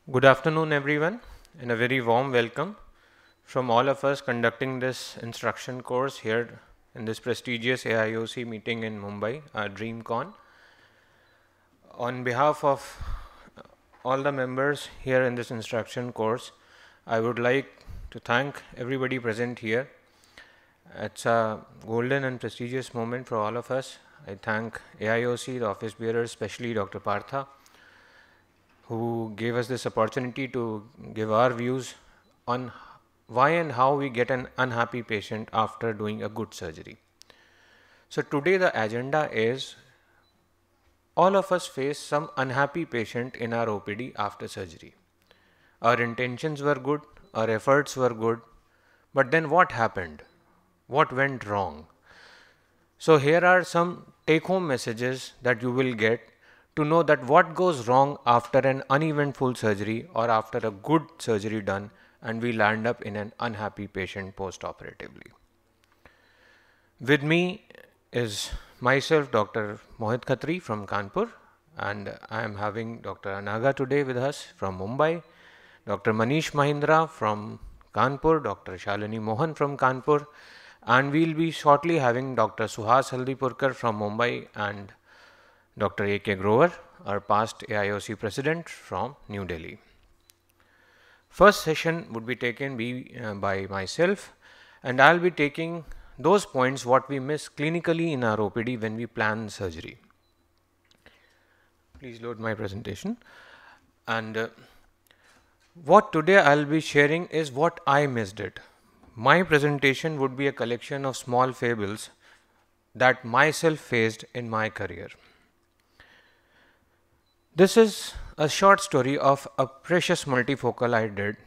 Good afternoon, everyone, and a very warm welcome from all of us conducting this instruction course here in this prestigious AIOC meeting in Mumbai, DreamCon. On behalf of all the members here in this instruction course, I would like to thank everybody present here. It's a golden and prestigious moment for all of us. I thank AIOC, the office bearers, especially Dr. Partha, who gave us this opportunity to give our views on why and how we get an unhappy patient after doing a good surgery. So today the agenda is all of us face some unhappy patient in our OPD after surgery. Our intentions were good, our efforts were good, but then what happened? What went wrong? So here are some take-home messages that you will get to know that what goes wrong after an uneventful surgery or after a good surgery done and we land up in an unhappy patient post-operatively. With me is myself, Dr. Mohit Khatri from Kanpur, and I am having Dr. Anaga today with us from Mumbai, Dr. Manish Mahindra from Kanpur, Dr. Shalini Mohan from Kanpur, and we'll be shortly having Dr. Suhas Haldipurkar from Mumbai and Dr. A.K. Grover, our past AIOC president from New Delhi. First session would be taken by myself, and I'll be taking those points what we miss clinically in our OPD when we plan surgery. Please load my presentation. And what today I'll be sharing is what I missed it. My presentation would be a collection of small fables that myself faced in my career. This is a short story of a precious multifocal I did.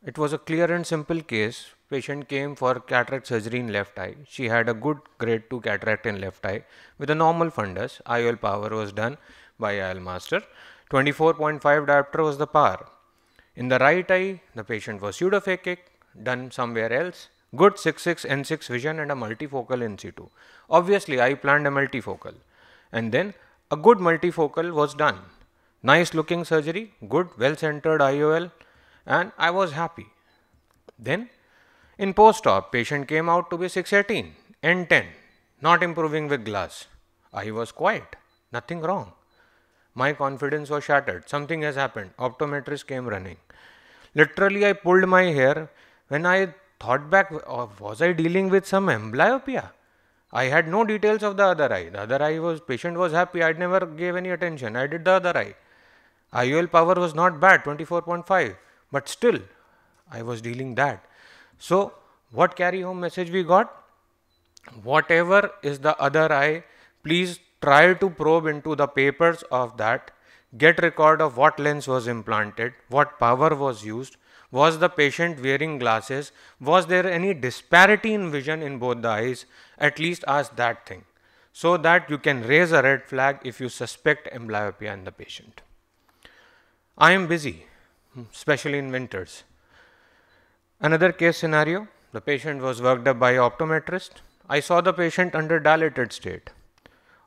It was a clear and simple case. Patient came for cataract surgery in left eye. She had a good grade 2 cataract in left eye with a normal fundus. IOL power was done by IOL master. 24.5 diopter was the power. In the right eye, the patient was pseudophakic, done somewhere else. Good 6.6 N6 vision and a multifocal in situ. Obviously, I planned a multifocal. And then a good multifocal was done. Nice looking surgery, good, well-centered IOL, and I was happy. Then, in post-op, patient came out to be 618, N10, not improving with glass. I was quiet, nothing wrong. My confidence was shattered, something has happened, optometrist came running. Literally, I pulled my hair when I thought back, was I dealing with some amblyopia? I had no details of the other eye. The other eye patient was happy, I never gave any attention, I did the other eye. IOL power was not bad, 24.5, but still I was dealing that. So what carry home message we got? Whatever is the other eye, please try to probe into the papers of that, get record of what lens was implanted, what power was used, was the patient wearing glasses, was there any disparity in vision in both the eyes, at least ask that thing, so that you can raise a red flag if you suspect amblyopia in the patient. I am busy, especially in winters. Another case scenario, the patient was worked up by optometrist. I saw the patient under dilated state.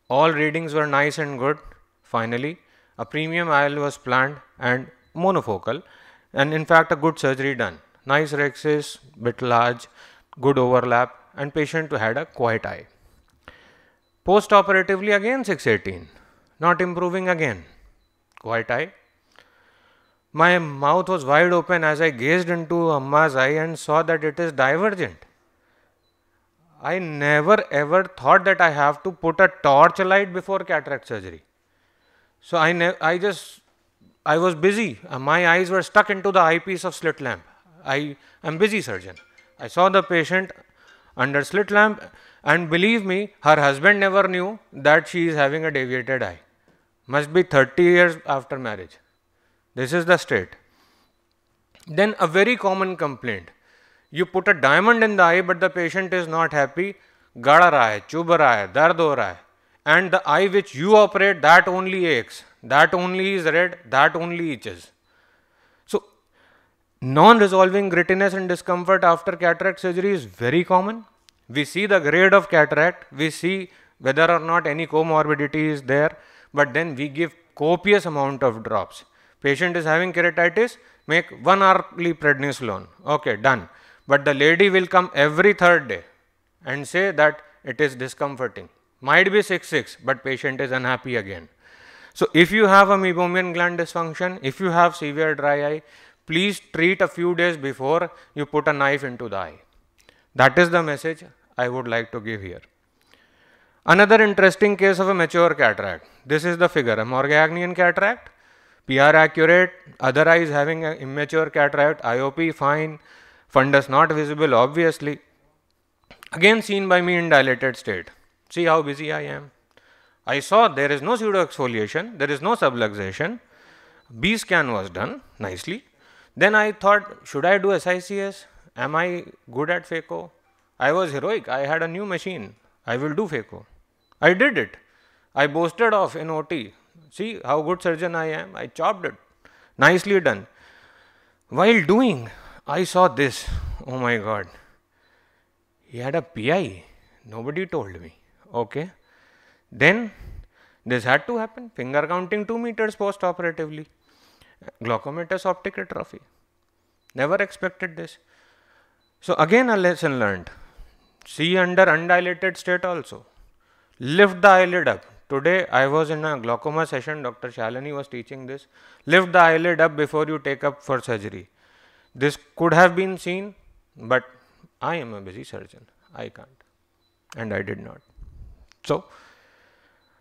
All readings were nice and good. Finally, a premium IOL was planned and monofocal, and in fact a good surgery done. Nice rexis, bit large, good overlap, and patient had a quiet eye. Post-operatively again 618, not improving again, quiet eye. My mouth was wide open as I gazed into Amma's eye and saw that it is divergent. I never ever thought that I have to put a torchlight before cataract surgery. So I was busy. My eyes were stuck into the eyepiece of slit lamp. I am busy surgeon. I saw the patient under slit lamp, and believe me, her husband never knew that she is having a deviated eye. Must be 30 years after marriage. This is the state. Then a very common complaint. You put a diamond in the eye, but the patient is not happy. Gada raha hai, chubh raha hai, dard ho raha hai. And the eye which you operate, that only aches. That only is red, that only itches. So, non-resolving grittiness and discomfort after cataract surgery is very common. We see the grade of cataract, we see whether or not any comorbidity is there, but then we give copious amount of drops. Patient is having keratitis, make 1 hourly prednisolone. Okay, done. But the lady will come every third day and say that it is discomforting. Might be 6/6, but patient is unhappy again. So if you have a meibomian gland dysfunction, if you have severe dry eye, please treat a few days before you put a knife into the eye. That is the message I would like to give here. Another interesting case of a mature cataract. This is the figure, a Morgagnian cataract, PR accurate, other eye is having an immature cataract, IOP fine, fundus not visible obviously. Again seen by me in dilated state. See how busy I am. I saw there is no pseudo exfoliation, there is no subluxation. B scan was done nicely. Then I thought, should I do SICS? Am I good at Phaco? I was heroic. I had a new machine. I will do Phaco. I did it. I boasted off in OT. See how good surgeon I am. I chopped it. Nicely done. While doing, I saw this. Oh my God. He had a PI. Nobody told me. Okay. Then this had to happen. Finger counting 2 meters post-operatively. Glaucomatous optic atrophy. Never expected this. So again a lesson learned. See under undilated state also. Lift the eyelid up. Today I was in a glaucoma session. Dr. Shalini was teaching this. Lift the eyelid up before you take up for surgery. This could have been seen, but I am a busy surgeon. I can't. And I did not. So,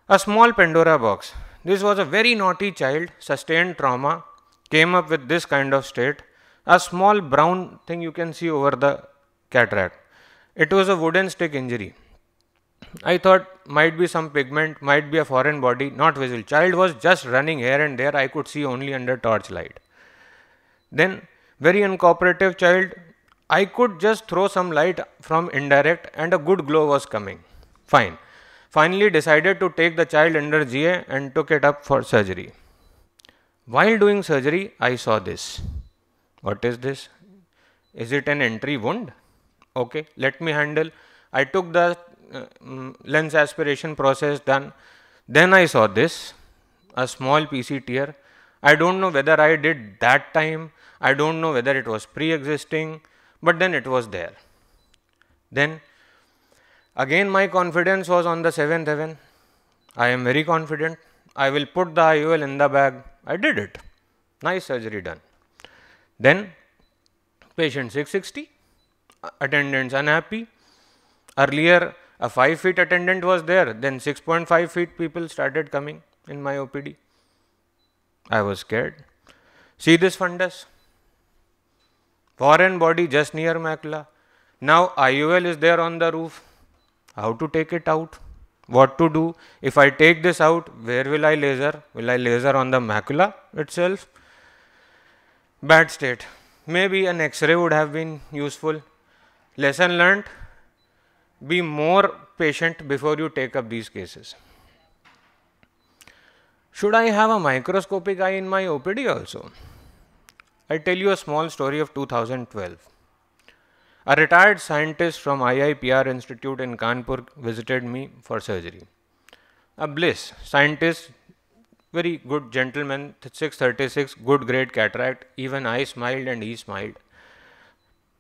a small Pandora box. This was a very naughty child, sustained trauma, came up with this kind of state. A small brown thing you can see over the cataract. It was a wooden stick injury. I thought might be some pigment, might be a foreign body, not visible. Child was just running here and there. I could see only under torchlight. Then very uncooperative child. I could just throw some light from indirect and a good glow was coming. Fine. Finally decided to take the child under GA and took it up for surgery. While doing surgery, I saw this. What is this? Is it an entry wound? Okay, let me handle. I took the lens aspiration process done. Then I saw this, a small PC tear. I don't know whether I did that time. I don't know whether it was pre-existing, but then it was there. Then again my confidence was on the 7th heaven. I am very confident. I will put the IOL in the bag. I did it. Nice surgery done. Then patient 660, attendants unhappy. Earlier a 5 feet attendant was there, then 6.5 feet people started coming in my OPD. I was scared. See this fundus? Foreign body just near macula. Now IOL is there on the roof. How to take it out? What to do? If I take this out, where will I laser? Will I laser on the macula itself? Bad state. Maybe an X-ray would have been useful. Lesson learnt. Be more patient before you take up these cases. Should I have a microscopic eye in my OPD also? I tell you a small story of 2012. A retired scientist from IIPR Institute in Kanpur visited me for surgery. A bliss, scientist, very good gentleman, 636, good grade cataract, even I smiled and he smiled.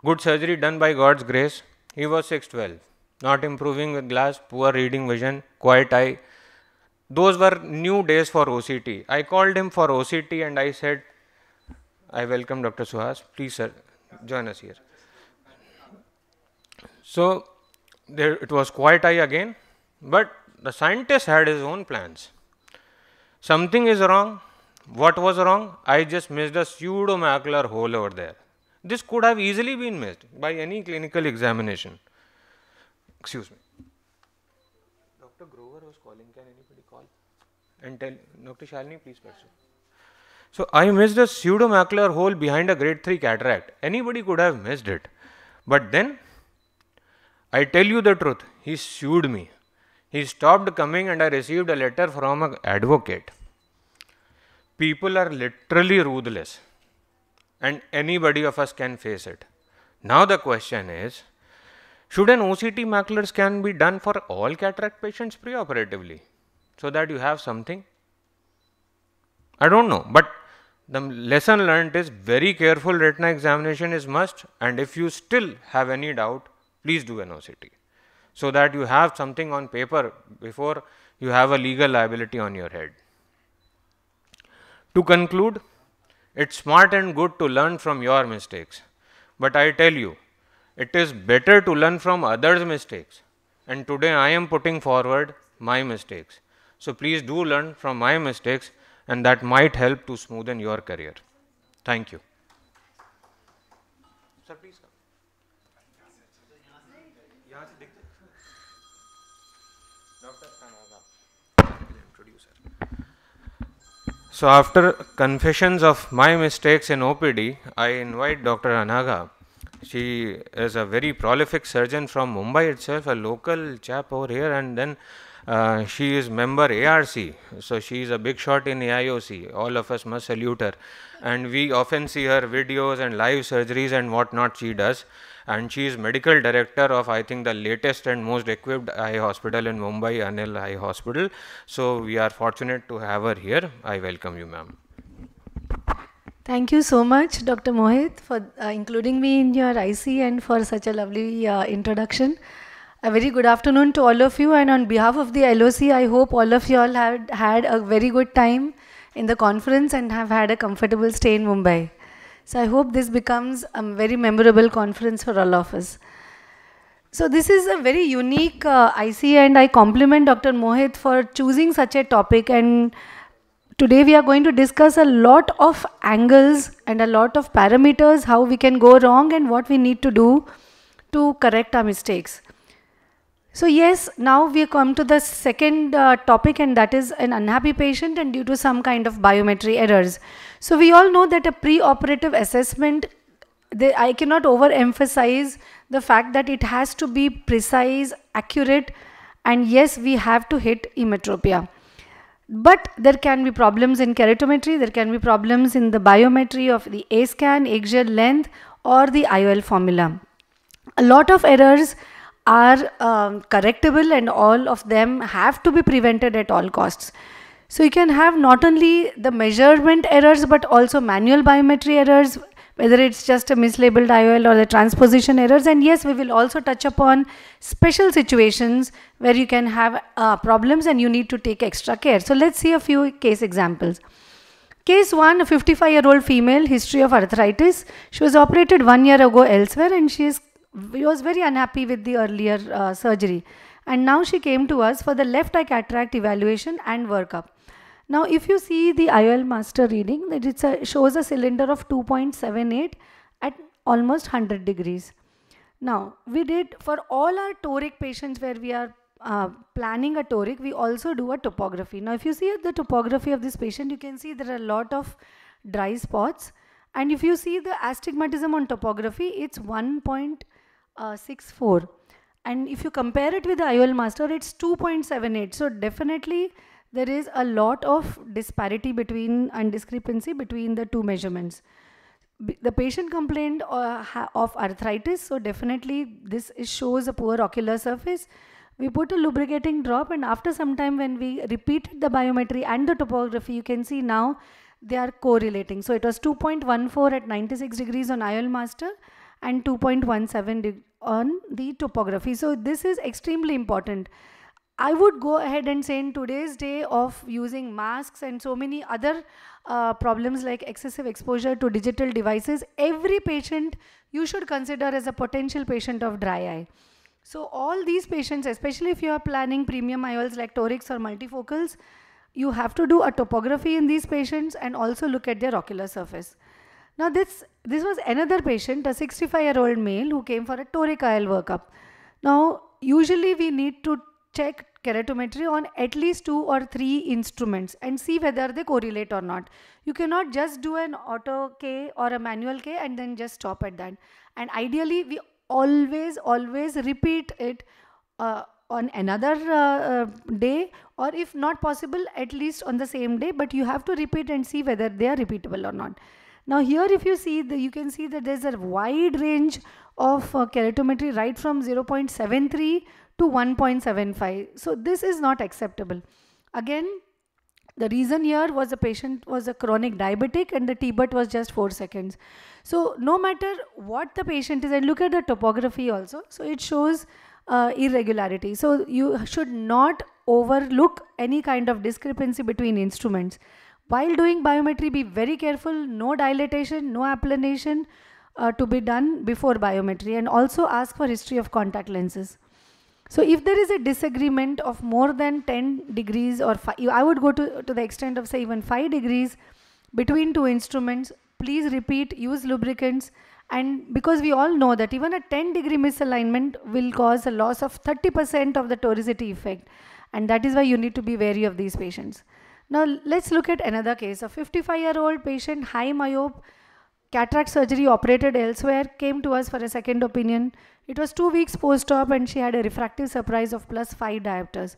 Good surgery done by God's grace. He was 612, not improving with glass, poor reading vision, quiet eye. Those were new days for OCT. I called him for OCT and I said, I welcome Dr. Suhas, please sir, join us here. So, there it was quiet eye again, but the scientist had his own plans. Something is wrong. What was wrong? I just missed a pseudomacular hole over there. This could have easily been missed by any clinical examination. Excuse me. Dr. Grover was calling. Can anybody call? And tell Dr. Shalini, please pursue. So, I missed a pseudomacular hole behind a grade 3 cataract. Anybody could have missed it. But then, I tell you the truth, he sued me. He stopped coming and I received a letter from an advocate. People are literally ruthless and anybody of us can face it. Now the question is, should an OCT macular scan be done for all cataract patients preoperatively so that you have something? I don't know, but The lesson learned is very careful retina examination is must, and if you still have any doubt, please do an OCT so that you have something on paper before you have a legal liability on your head. To conclude, it's smart and good to learn from your mistakes, but I tell you, it is better to learn from others' mistakes, and today I am putting forward my mistakes. So please do learn from my mistakes, and that might help to smoothen your career. Thank you. Sir, please come. So after confessions of my mistakes in OPD, I invite Dr. Anaga. She is a very prolific surgeon from Mumbai itself, a local chap over here, and then she is member ARC. So she is a big shot in AIOC. All of us must salute her. And we often see her videos and live surgeries and whatnot she does. And she is medical director of, I think, the latest and most equipped eye hospital in Mumbai, Anil Eye Hospital. So we are fortunate to have her here. I welcome you, ma'am. Thank you so much, Dr. Mohit, for including me in your IC and for such a lovely introduction. A very good afternoon to all of you, and on behalf of the LOC, I hope all of you all have had a very good time in the conference and have had a comfortable stay in Mumbai. So I hope this becomes a very memorable conference for all of us. So this is a very unique IC, and I compliment Dr. Mohit for choosing such a topic. And today we are going to discuss a lot of angles and a lot of parameters, how we can go wrong and what we need to do to correct our mistakes. So yes, now we come to the second topic, and that is an unhappy patient and due to some kind of biometry errors. So we all know that a pre-operative assessment, I cannot overemphasize the fact that it has to be precise, accurate, and yes, we have to hit emetropia. But there can be problems in keratometry, there can be problems in the biometry of the A-scan, axial length, or the IOL formula. A lot of errors are correctable, and all of them have to be prevented at all costs. So you can have not only the measurement errors but also manual biometry errors, whether it's just a mislabeled IOL or the transposition errors. And yes, we will also touch upon special situations where you can have problems and you need to take extra care. So let's see a few case examples. Case 1, a 55-year-old female, history of arthritis. She was operated 1 year ago elsewhere, and she was very unhappy with the earlier surgery. And now she came to us for the left eye cataract evaluation and workup. Now if you see the IOL master reading, it shows a cylinder of 2.78 at almost 100 degrees. Now we did, for all our toric patients where we are planning a toric, we also do a topography. Now if you see the topography of this patient, you can see there are a lot of dry spots. And if you see the astigmatism on topography, it's 1.64. And if you compare it with the IOL master, it's 2.78. So definitely there is a lot of disparity between and discrepancy between the two measurements. The patient complained of arthritis, so definitely this shows a poor ocular surface. We put a lubricating drop, and after some time when we repeated the biometry and the topography, you can see now they are correlating. So it was 2.14 at 96 degrees on IOL master and 2.17 on the topography. So this is extremely important. I would go ahead and say in today's day of using masks and so many other problems like excessive exposure to digital devices, every patient you should consider as a potential patient of dry eye. So all these patients, especially if you are planning premium IOLs like torics or multifocals, you have to do a topography in these patients and also look at their ocular surface. Now this was another patient, a 65-year-old male who came for a toric IOL workup. Now usually we need to check keratometry on at least 2 or 3 instruments and see whether they correlate or not. You cannot just do an auto K or a manual K and then just stop at that. And ideally we always repeat it on another day, or if not possible at least on the same day, but you have to repeat and see whether they are repeatable or not. Now here if you see, you can see that there is a wide range of keratometry right from 0.73 to 1.75. So this is not acceptable. Again, The reason here was the patient was a chronic diabetic and the T-BUT was just 4 seconds. So no matter what the patient is, and look at the topography also, so it shows irregularity. So you should not overlook any kind of discrepancy between instruments. While doing biometry, be very careful, no dilatation, no applanation to be done before biometry, and also ask for history of contact lenses. So if there is a disagreement of more than 10 degrees or I would go to the extent of say even 5 degrees between two instruments, please repeat, use lubricants, and because we all know that even a 10-degree misalignment will cause a loss of 30% of the toricity effect, and that is why you need to be wary of these patients. Now let's look at another case. A 55-year-old patient, high myope, cataract surgery, operated elsewhere, came to us for a second opinion. It was 2 weeks post-op and she had a refractive surprise of +5 diopters.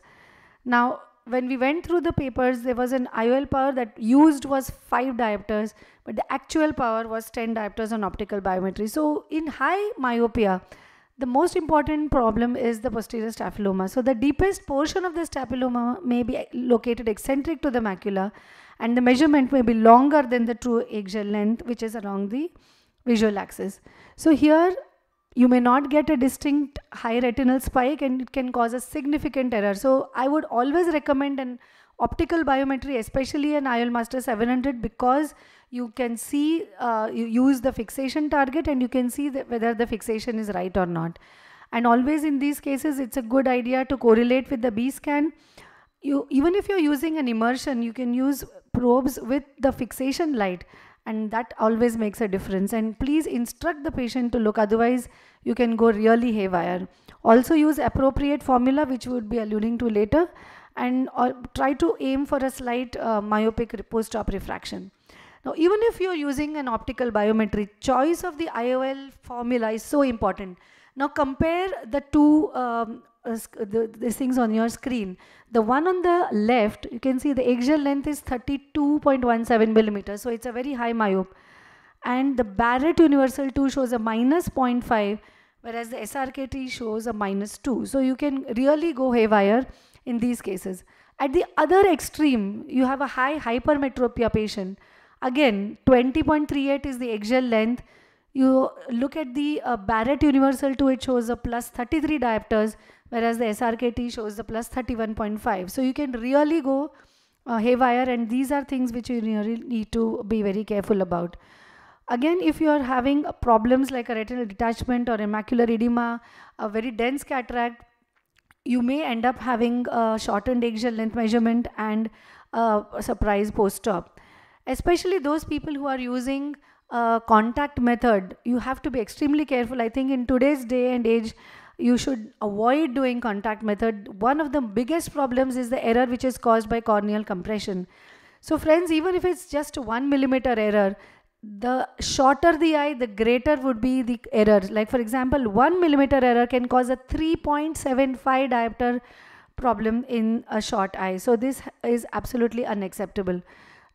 Now, when we went through the papers, there was an IOL power that used was 5 diopters, but the actual power was 10 diopters on optical biometry. So, in high myopia, the most important problem is the posterior staphyloma. So, the deepest portion of the staphyloma may be located eccentric to the macula, and the measurement may be longer than the true axial length, which is along the visual axis. So, here you may not get a distinct high retinal spike and it can cause a significant error. So I would always recommend an optical biometry, especially an IOL Master 700, because you can see, you use the fixation target and you can see whether the fixation is right or not. And always in these cases, it's a good idea to correlate with the B scan. Even if you're using an immersion, you can use probes with the fixation light, and that always makes a difference. And please instruct the patient to look, otherwise you can go really haywire. Also use appropriate formula, which we would be alluding to later, and try to aim for a slight myopic post-op refraction. Now, even if you're using an optical biometry, choice of the IOL formula is so important. Now compare the two these things on your screen. The one on the left, you can see the axial length is 32.17 millimeters, so it's a very high myope. And the Barrett Universal 2 shows a -0.5, whereas the SRKT shows a -2. So you can really go haywire in these cases. At the other extreme, you have a high hypermetropia patient. Again, 20.38 is the axial length. You look at the Barrett Universal 2, it shows a +33 diopters, whereas the SRKT shows the +31.5. So you can really go haywire, and these are things which you really need to be very careful about. Again, if you are having problems like a retinal detachment or a macular edema, a very dense cataract, you may end up having a shortened axial length measurement and a surprise post-op. Especially those people who are using contact method, you have to be extremely careful. I think in today's day and age, you should avoid doing contact method. One of the biggest problems is the error which is caused by corneal compression. So friends, even if it's just 1 millimeter error, the shorter the eye, the greater would be the error. Like for example, 1 millimeter error can cause a 3.75 diopter problem in a short eye. So this is absolutely unacceptable.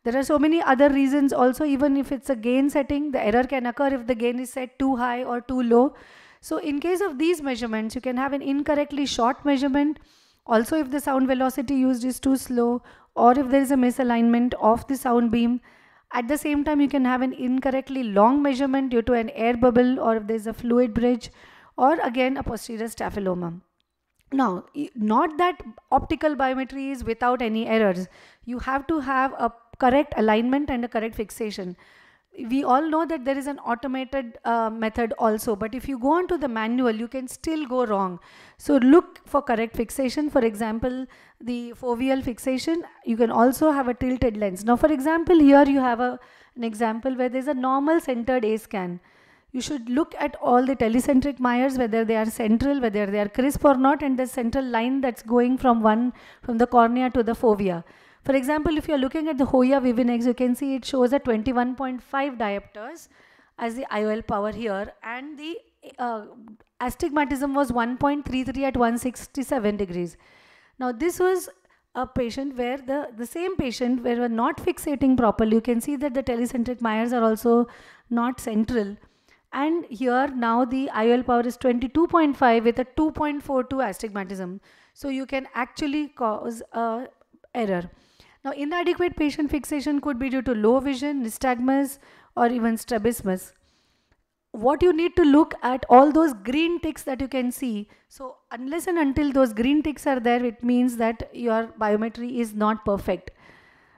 There are so many other reasons also. Even if it's a gain setting, the error can occur if the gain is set too high or too low. So in case of these measurements, you can have an incorrectly short measurement. Also, if the sound velocity used is too slow, or if there is a misalignment of the sound beam. At the same time, you can have an incorrectly long measurement due to an air bubble, or if there is a fluid bridge, or again a posterior staphyloma. Now, not that optical biometry is without any errors. You have to have a correct alignment and a correct fixation. We all know that there is an automated method also, but if you go on to the manual, you can still go wrong. So look for correct fixation. For example, the foveal fixation, you can also have a tilted lens. Now for example, here you have an example where there is a normal centered A scan. You should look at all the telecentric Myers, whether they are central, whether they are crisp or not, and the central line that's going from the cornea to the fovea. For example, if you are looking at the Hoya Vivinex, you can see it shows a 21.5 diopters as the IOL power here, and the astigmatism was 1.33 at 167 degrees. Now this was a patient where the same patient where we're not fixating properly. You can see that the telecentric Myers are also not central. And here now the IOL power is 22.5 with a 2.42 astigmatism. So you can actually cause a error. Now, inadequate patient fixation could be due to low vision, nystagmus, or even strabismus. What you need to look at all those green ticks that you can see. So unless and until those green ticks are there, it means that your biometry is not perfect.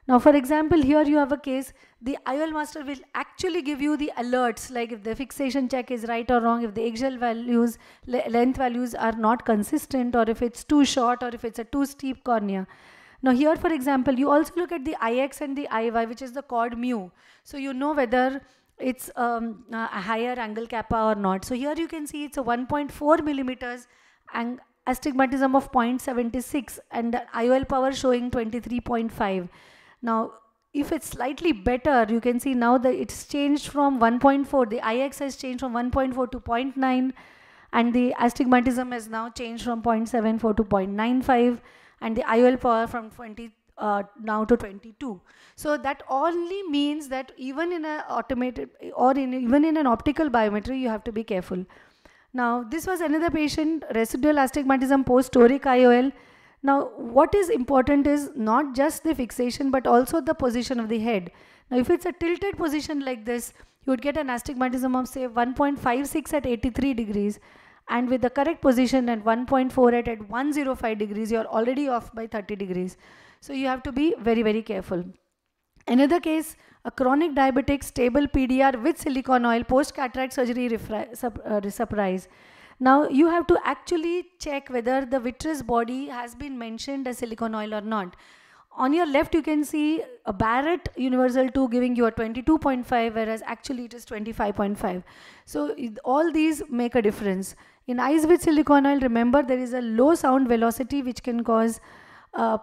Now, for example, here you have a case, the IOL master will actually give you the alerts, like if the fixation check is right or wrong, if the eggshell values, length values are not consistent, or if it's too short, or if it's a too steep cornea. Now here, for example, you also look at the IX and the IY, which is the chord mu. So you know whether it's a higher angle kappa or not. So here you can see it's a 1.4 millimeters and astigmatism of 0.76 and the IOL power showing 23.5. Now, if it's slightly better, you can see now that it's changed from 1.4, the IX has changed from 1.4 to 0.9, and the astigmatism has now changed from 0.74 to 0.95, and the IOL power from 20 now to 22. So that only means that even in an automated or even in an optical biometry, you have to be careful. Now, this was another patient, residual astigmatism post-toric IOL. Now, what is important is not just the fixation, but also the position of the head. Now, if it's a tilted position like this, you would get an astigmatism of say 1.56 at 83 degrees. And with the correct position at 1.48 at 105 degrees, you're already off by 30 degrees. So you have to be very, very careful. Another case, a chronic diabetic stable PDR with silicone oil post-cataract surgery surprise. Now you have to actually check whether the vitreous body has been mentioned as silicone oil or not. On your left, you can see a Barrett Universal 2 giving you a 22.5, whereas actually it is 25.5. So all these make a difference. In eyes with silicone oil, remember there is a low sound velocity which can cause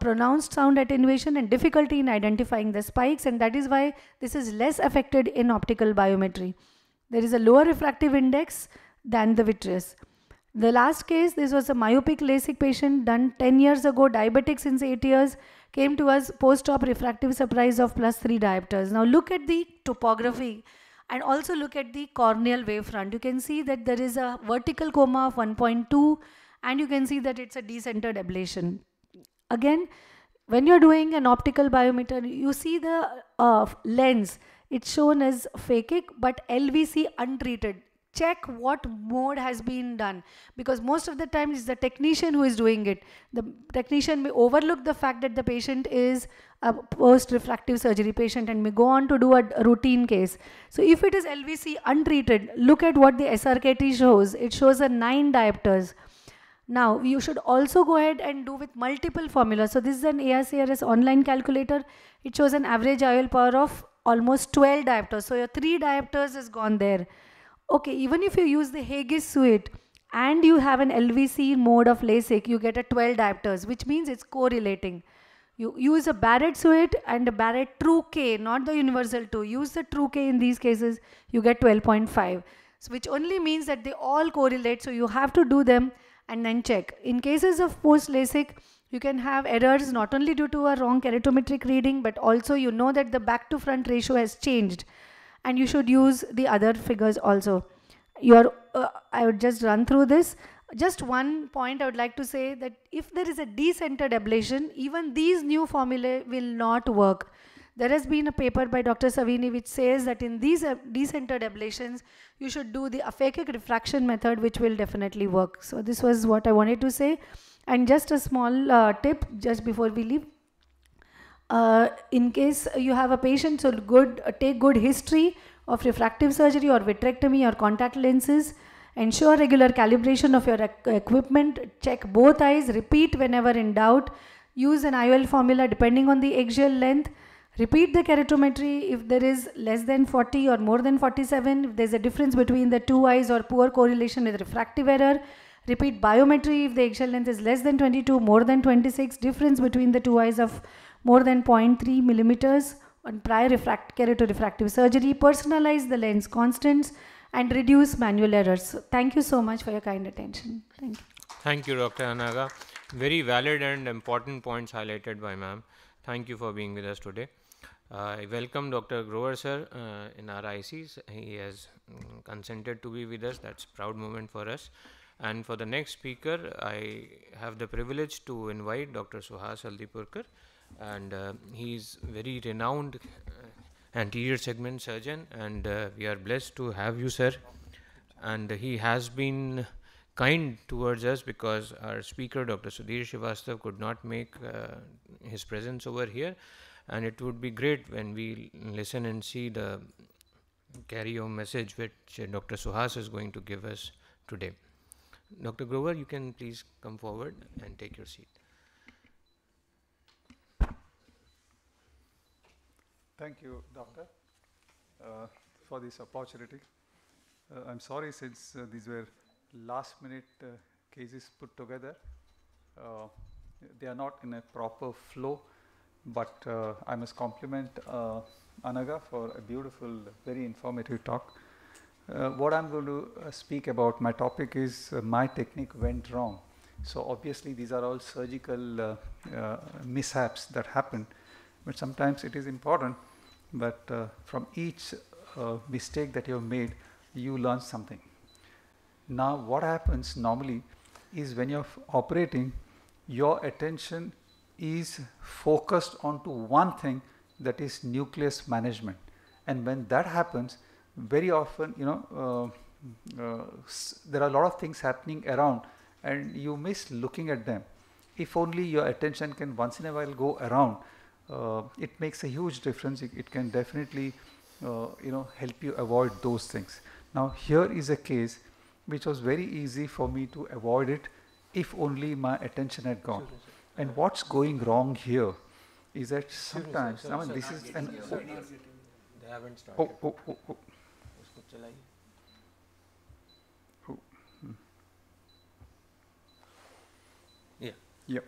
pronounced sound attenuation and difficulty in identifying the spikes, and that is why this is less affected in optical biometry. There is a lower refractive index than the vitreous. The last case, this was a myopic LASIK patient done 10 years ago, diabetic since 8 years, came to us post-op refractive surprise of +3 diopters. Now look at the topography and also look at the corneal wavefront. You can see that there is a vertical coma of 1.2 and you can see that it's a decentered ablation. Again, when you're doing an optical biometer, you see the lens. It's shown as phakic but LVC untreated. Check what mode has been done, because most of the time it's the technician who is doing it. The technician may overlook the fact that the patient is a post-refractive surgery patient and may go on to do a routine case. So if it is LVC untreated, look at what the SRKT shows. It shows a 9 diopters. Now you should also go ahead and do with multiple formulas. So this is an ARCRS online calculator. It shows an average IOL power of almost 12 diopters. So your 3 diopters is gone there. Okay, even if you use the Haigis suite and you have an LVC mode of LASIK, you get a 12 diopters, which means it's correlating. You use a Barrett suite and a Barrett True K, not the Universal 2. Use the True K in these cases, you get 12.5, so which only means that they all correlate. So you have to do them and then check. In cases of post-LASIK, you can have errors not only due to a wrong keratometric reading, but also you know that the back to front ratio has changed. And you should use the other figures also. I would just run through this. Just one point I would like to say, that if there is a decentered ablation, even these new formulae will not work. There has been a paper by Dr. Savini which says that in these decentered ablations, you should do the aphakic refraction method, which will definitely work. So this was what I wanted to say. And just a small tip just before we leave. In case you have a patient, so take good history of refractive surgery or vitrectomy or contact lenses. Ensure regular calibration of your equipment. Check both eyes. Repeat whenever in doubt. Use an IOL formula depending on the eggshell length. Repeat the keratometry if there is less than 40 or more than 47. If there is a difference between the two eyes or poor correlation with refractive error. Repeat biometry if the eggshell length is less than 22, more than 26. Difference between the two eyes of more than 0.3 millimeters on prior keratorefractive surgery. Personalize the lens constants and reduce manual errors. Thank you so much for your kind attention. Thank you. Thank you, Dr. Anaga. Very valid and important points highlighted by ma'am. Thank you for being with us today. I welcome Dr. Grover sir in our ICs. He has consented to be with us. That's a proud moment for us. And for the next speaker, I have the privilege to invite Dr. Suhas Haldipurkar. and he's very renowned anterior segment surgeon, and we are blessed to have you, sir. And he has been kind towards us because our speaker, Dr. Sudhir Srivastav, could not make his presence over here, and it would be great when we listen and see the carry home message which Dr. Suhas is going to give us today. Dr. Grover, you can please come forward and take your seat. Thank you, Doctor, for this opportunity. I'm sorry since these were last minute cases put together. They are not in a proper flow, but I must compliment Anaga for a beautiful, very informative talk. What I'm going to speak about, my topic is my technique went wrong. So obviously these are all surgical mishaps that happen, but sometimes it is important that from each mistake that you have made, you learn something. Now what happens normally is when you're operating, your attention is focused onto one thing, that is nucleus management. And when that happens, very often, there are a lot of things happening around and you miss looking at them. If only your attention can once in a while go around, it makes a huge difference. It can definitely help you avoid those things. Now here is a case which was very easy for me to avoid it if only my attention had gone. And what's going wrong here is that sometimes, I mean, this is an... They haven't started. Oh. Yeah. Yep.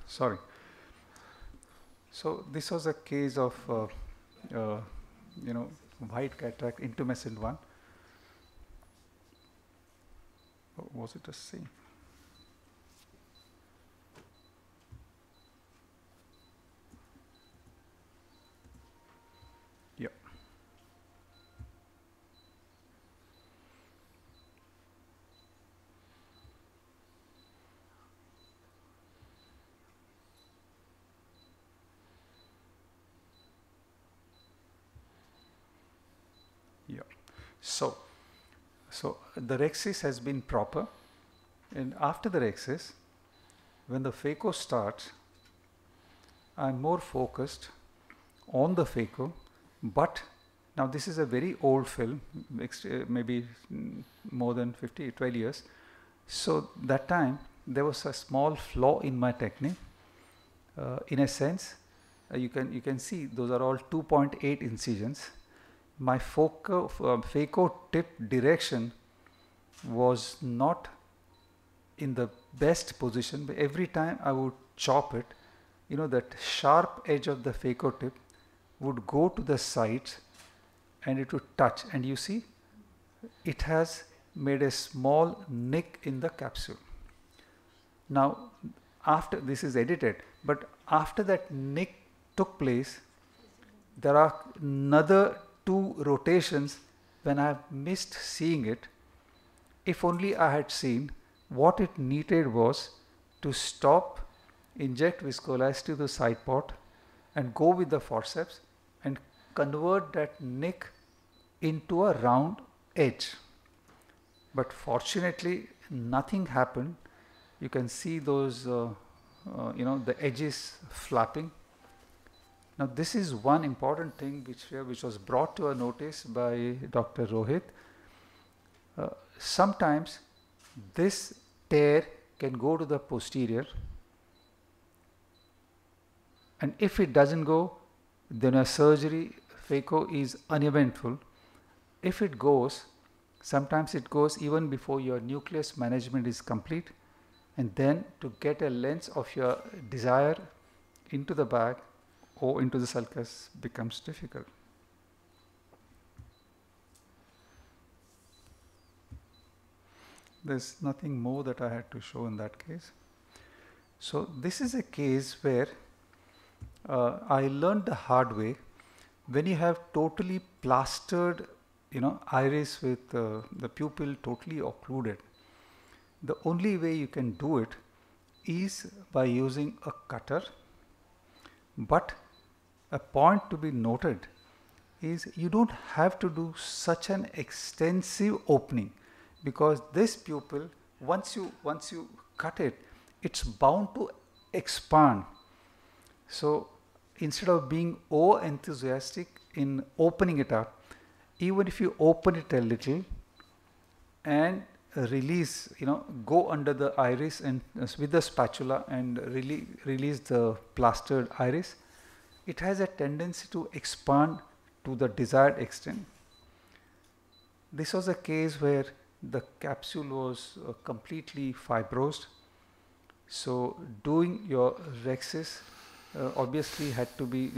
Sorry. So this was a case of, white cataract, intumescent one. Oh, was it a C? Yep. Yeah. So the rhexis has been proper, and after the rhexis, when the phaco starts, I'm more focused on the phaco, but now this is a very old film, maybe more than 12 years. So that time there was a small flaw in my technique. In a sense, you can see those are all 2.8 incisions. My phaco tip direction was not in the best position, but every time I would chop it, that sharp edge of the phaco tip would go to the sides and it would touch, and you see it has made a small nick in the capsule. Now after this is edited, but after that nick took place, there are another 2 rotations when I missed seeing it. If only I had seen, what it needed was to stop, inject viscoelastic to the side pot and go with the forceps and convert that nick into a round edge. But fortunately nothing happened. You can see those the edges flapping. Now this is one important thing which was brought to our notice by Dr. Rohit. Sometimes this tear can go to the posterior, and if it doesn't go, then a surgery phaco is uneventful. If it goes, sometimes it goes even before your nucleus management is complete, and then to get a lens of your desire into the bag or into the sulcus becomes difficult. There's nothing more that I had to show in that case. So this is a case where I learned the hard way. When you have totally plastered, iris with the pupil totally occluded, the only way you can do it is by using a cutter But a point to be noted is you don't have to do such an extensive opening, because this pupil, once you cut it, it's bound to expand. So instead of being over enthusiastic in opening it up, even if you open it a little and release, go under the iris and with the spatula and release the plastered iris, it has a tendency to expand to the desired extent. This was a case where the capsule was completely fibrosed. So doing your rexis obviously had to be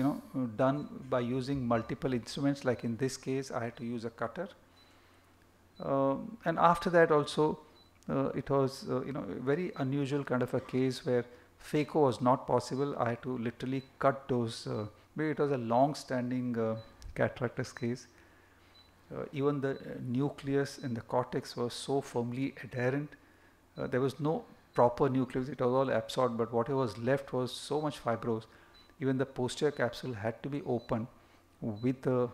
done by using multiple instruments. Like in this case, I had to use a cutter. And after that also, it was very unusual kind of a case where Phaco was not possible. I had to literally cut those. It was a long-standing cataractus case. Even the nucleus in the cortex was so firmly adherent. There was no proper nucleus, it was all absorbed, but whatever was left was so much fibrous. Even the posterior capsule had to be opened with a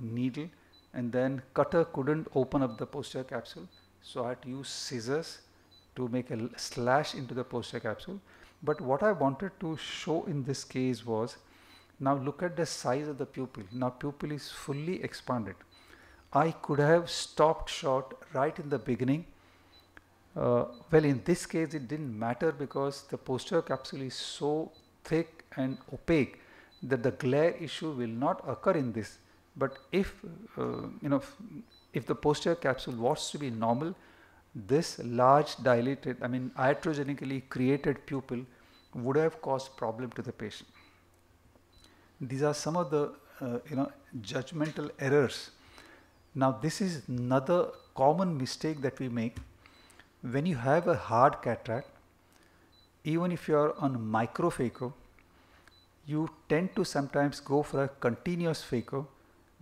needle, and then cutter couldn't open up the posterior capsule, so I had to use scissors to make a slash into the posterior capsule. But what I wanted to show in this case was, now look at the size of the pupil. Now pupil is fully expanded. I could have stopped short right in the beginning. Well, in this case it didn't matter, because the posterior capsule is so thick and opaque that the glare issue will not occur in this. But if if the posterior capsule was to be normal, this large dilated, iatrogenically created pupil would have caused problem to the patient. These are some of the judgmental errors. Now this is another common mistake that we make. When you have a hard cataract, even if you are on microphaco, you tend to sometimes go for a continuous phaco,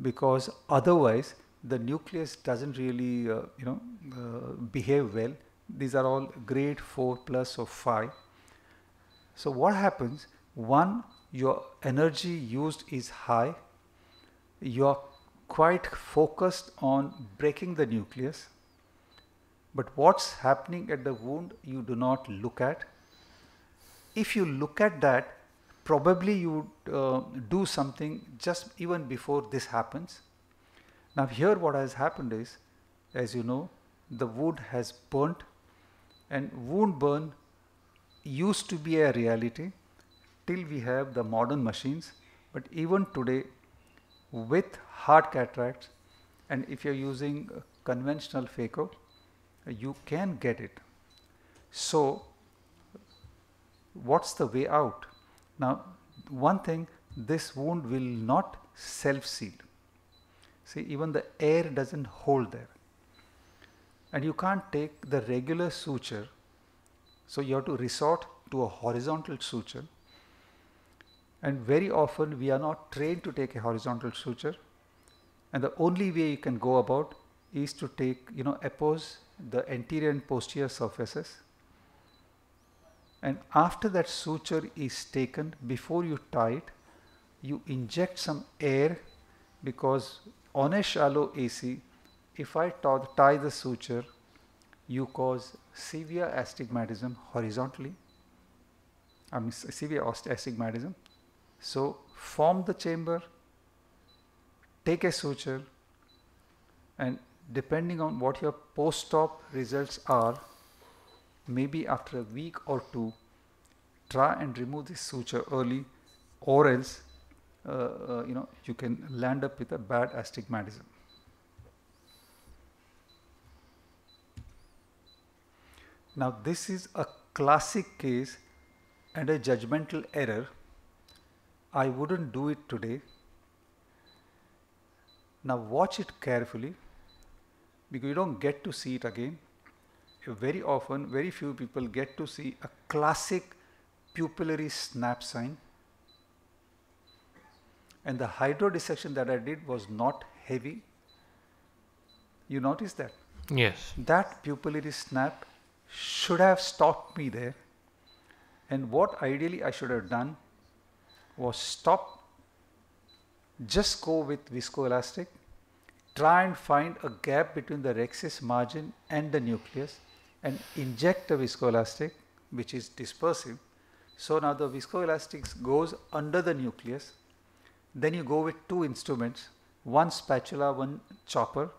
because otherwise the nucleus doesn't really behave well. These are all grade 4 plus or 5. So what happens? One, your energy used is high. You are quite focused on breaking the nucleus, but what's happening at the wound you do not look at. If you look at that, probably you do something just even before this happens. Now here what has happened is, as you know, the wound has burnt, and wound burn used to be a reality till we have the modern machines. But even today, with hard cataracts, and if you are using conventional phaco, you can get it. So what's the way out? Now one thing, this wound will not self-seal. See, even the air doesn't hold there, and you can't take the regular suture, so you have to resort to a horizontal suture. And very often we are not trained to take a horizontal suture, and the only way you can go about is to take, oppose the anterior and posterior surfaces, and after that suture is taken, before you tie it, you inject some air, because on a shallow AC, if I tie the suture, you cause severe astigmatism horizontally, severe astigmatism. So form the chamber, take a suture, and depending on what your post-op results are, maybe after a week or two, try and remove this suture early, or else you can land up with a bad astigmatism. Now this is a classic case and a judgmental error. I wouldn't do it today. Now watch it carefully, because you don't get to see it again. Very often, very few people get to see a classic pupillary snap sign. And the hydrodissection that I did was not heavy. You notice that? Yes. That pupillary snap should have stopped me there. And what ideally I should have done was stop, just go with viscoelastic, try and find a gap between the rhexis margin and the nucleus and inject a viscoelastic which is dispersive. So now the viscoelastic goes under the nucleus. Then you go with two instruments, one spatula, one chopper,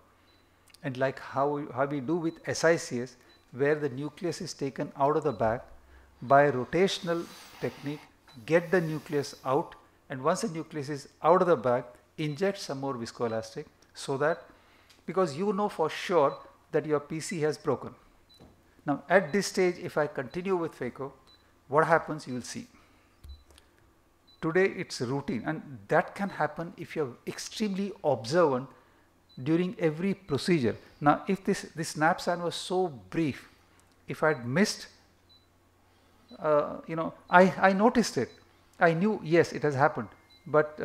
and like how we do with SICS, where the nucleus is taken out of the bag by a rotational technique, get the nucleus out, and once the nucleus is out of the bag, inject some more viscoelastic, so that, because you know for sure that your PC has broken. Now at this stage, if I continue with Phaco, what happens you will see. Today it's routine, and that can happen if you are extremely observant during every procedure. Now if this snap scan was so brief, if I had missed, I noticed it. I knew, yes, it has happened. But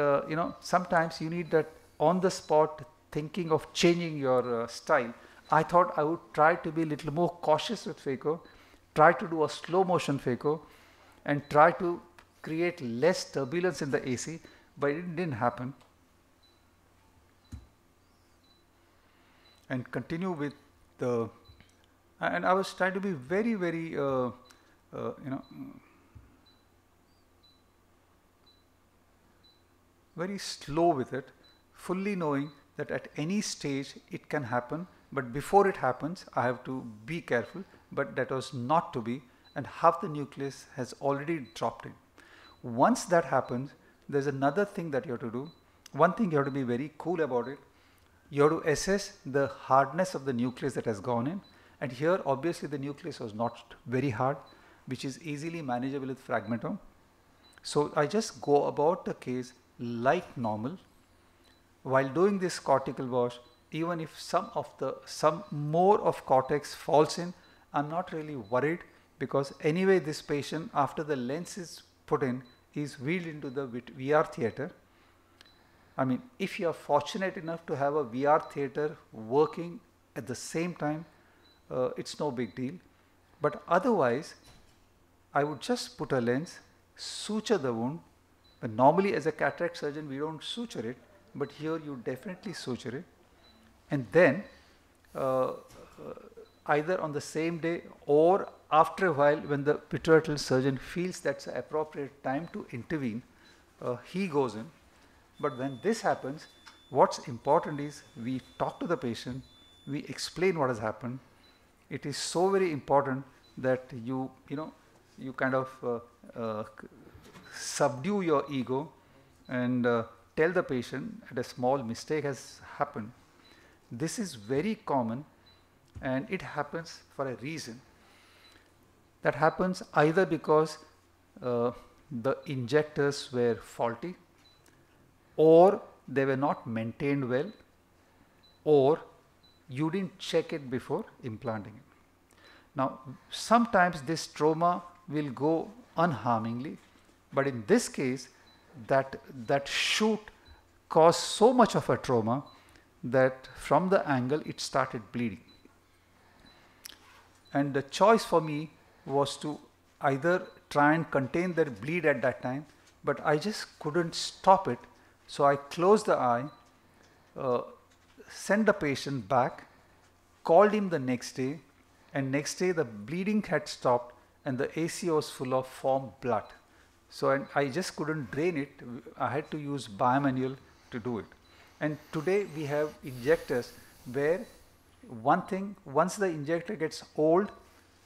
sometimes you need that on the spot thinking of changing your style. I thought I would try to be a little more cautious with Phaco, try to do a slow motion Phaco, and try to create less turbulence in the AC, but it didn't happen. And continue with the, and I was trying to be very, very, very slow with it, fully knowing that at any stage it can happen, but before it happens I have to be careful, but that was not to be, and half the nucleus has already dropped in. Once that happens, there's another thing that you have to do. One thing you have to be very cool about it. You have to assess the hardness of the nucleus that has gone in, and here obviously the nucleus was not very hard, which is easily manageable with fragmentome. So I just go about the case like normal. While doing this cortical wash, even if some more of cortex falls in, I'm not really worried, because anyway this patient, after the lens is put in, is wheeled into the VR theatre. I mean, if you are fortunate enough to have a VR theatre working at the same time, it's no big deal. But otherwise, I would just put a lens, suture the wound. But normally as a cataract surgeon, we don't suture it, but here you definitely suture it. And then either on the same day or after a while, when the vitreoretinal surgeon feels that's the appropriate time to intervene, he goes in. But when this happens, what's important is we talk to the patient, we explain what has happened. It is so very important that you kind of subdue your ego and tell the patient that a small mistake has happened. This is very common, and it happens for a reason. That happens either because the injectors were faulty, or they were not maintained well, or you didn't check it before implanting it. Now sometimes this trauma will go unharmingly, but in this case that shoot caused so much of a trauma that from the angle it started bleeding. And the choice for me was to either try and contain that bleed at that time, but I just couldn't stop it. So I closed the eye, sent the patient back, called him the next day, and next day the bleeding had stopped and the AC was full of formed blood. So I just couldn't drain it. I had to use biomanual to do it. And today we have injectors where one thing, once the injector gets old,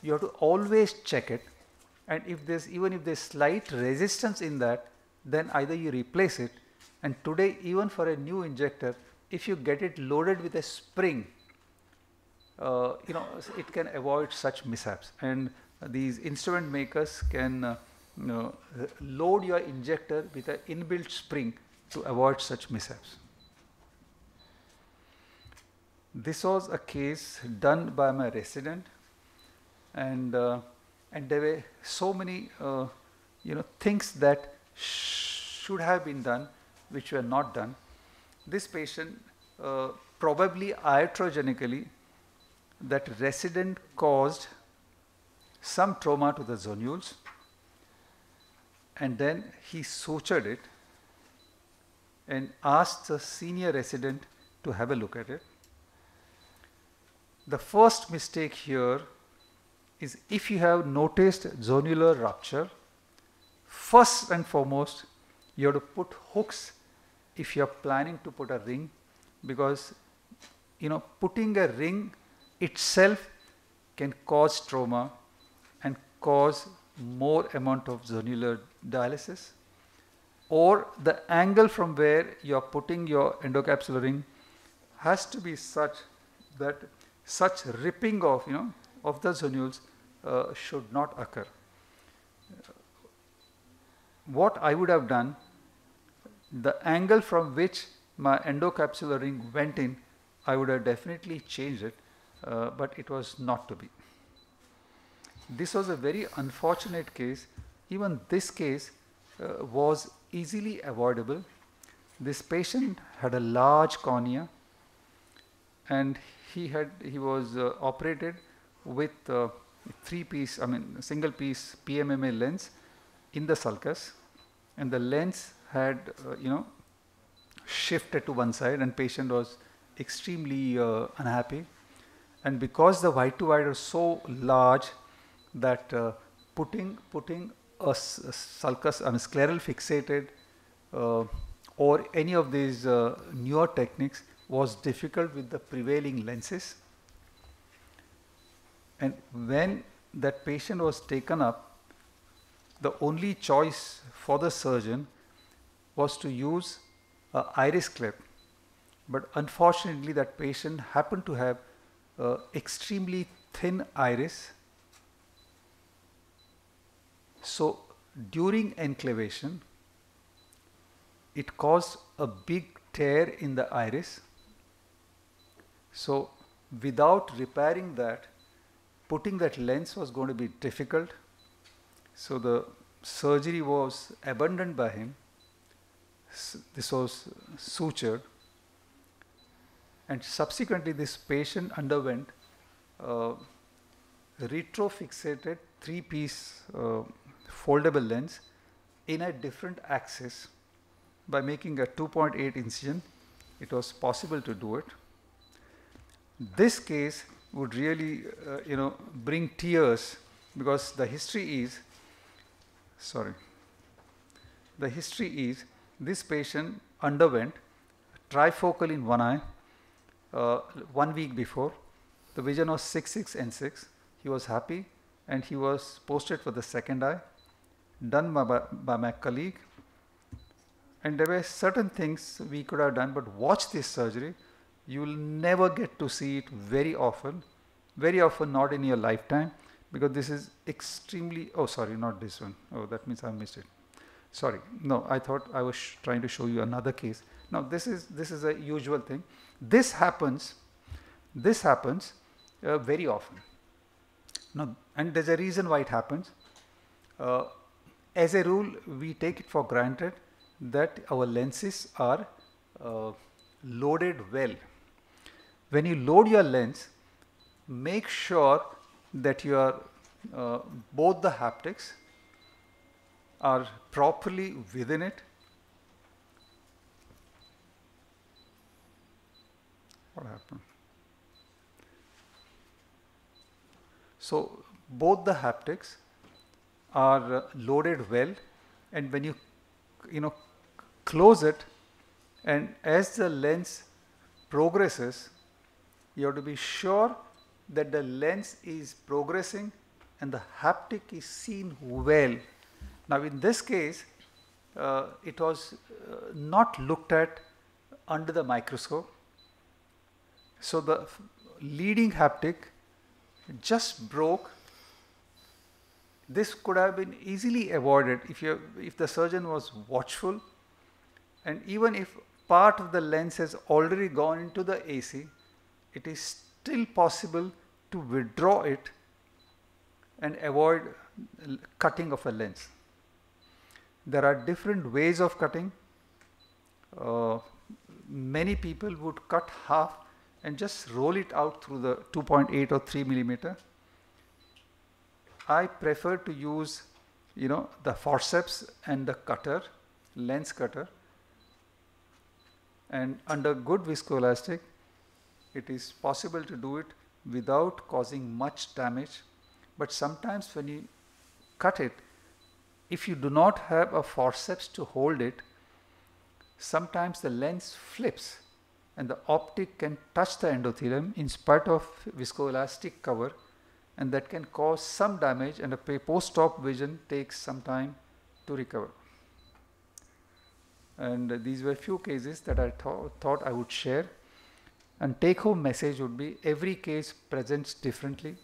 you have to always check it, and if there's slight resistance in that, then either you replace it. And today, even for a new injector, if you get it loaded with a spring, it can avoid such mishaps. And these instrument makers can load your injector with an inbuilt spring to avoid such mishaps. This was a case done by my resident, and there were so many things that should have been done which were not done. This patient, probably iatrogenically, that resident caused some trauma to the zonules, and then he sutured it and asked the senior resident to have a look at it. The first mistake here is, if you have noticed zonular rupture, first and foremost you have to put hooks if you are planning to put a ring, because putting a ring itself can cause trauma and cause more amount of zonular dialysis, or the angle from where you are putting your endocapsular ring has to be such that such ripping of of the zonules should not occur. What I would have done, the angle from which my endocapsular ring went in, I would have definitely changed it, but it was not to be. This was a very unfortunate case. Even this case was easily avoidable. This patient had a large cornea, and he was operated with single piece PMMA lens in the sulcus, and the lens had shifted to one side, and patient was extremely unhappy. And because the white to white was so large that putting a sulcus, scleral fixated or any of these newer techniques was difficult with the prevailing lenses. And when that patient was taken up, the only choice for the surgeon was to use an iris clip, but unfortunately that patient happened to have extremely thin iris. So during enclavation, it caused a big tear in the iris. So without repairing that, putting that lens was going to be difficult. So the surgery was abandoned by him. This was sutured, and subsequently this patient underwent retrofixated 3-piece foldable lens in a different axis. By making a 2.8 incision, it was possible to do it. This case would really bring tears, because the history is this patient underwent trifocal in one eye 1 week before. The vision was 6/6 and 6. He was happy, and he was posted for the second eye, done by my colleague. And there were certain things we could have done, but watch this surgery. You will never get to see it very often not in your lifetime, because this is extremely, oh sorry, not this one. Oh, that means I missed it. Sorry, no, I thought I was trying to show you another case. Now this is a usual thing. This happens very often. Now, and there's a reason why it happens. As a rule, we take it for granted that our lenses are loaded well. When you load your lens, make sure that your both the haptics are properly within it. What happened? So both the haptics are loaded well, and when you close it, and as the lens progresses, you have to be sure that the lens is progressing and the haptic is seen well. Now in this case, it was not looked at under the microscope. So the leading haptic just broke. This could have been easily avoided if the surgeon was watchful, and even if part of the lens has already gone into the AC, it is still possible to withdraw it and avoid cutting of a lens. There are different ways of cutting. Many people would cut half and just roll it out through the 2.8 or 3 millimeter. I prefer to use the forceps and the cutter, lens cutter, and under good viscoelastic, it is possible to do it without causing much damage. But sometimes when you cut it, if you do not have a forceps to hold it, sometimes the lens flips and the optic can touch the endothelium in spite of viscoelastic cover, and that can cause some damage, and a post-op vision takes some time to recover. And these were few cases that I thought I would share. And take-home message would be, every case presents differently.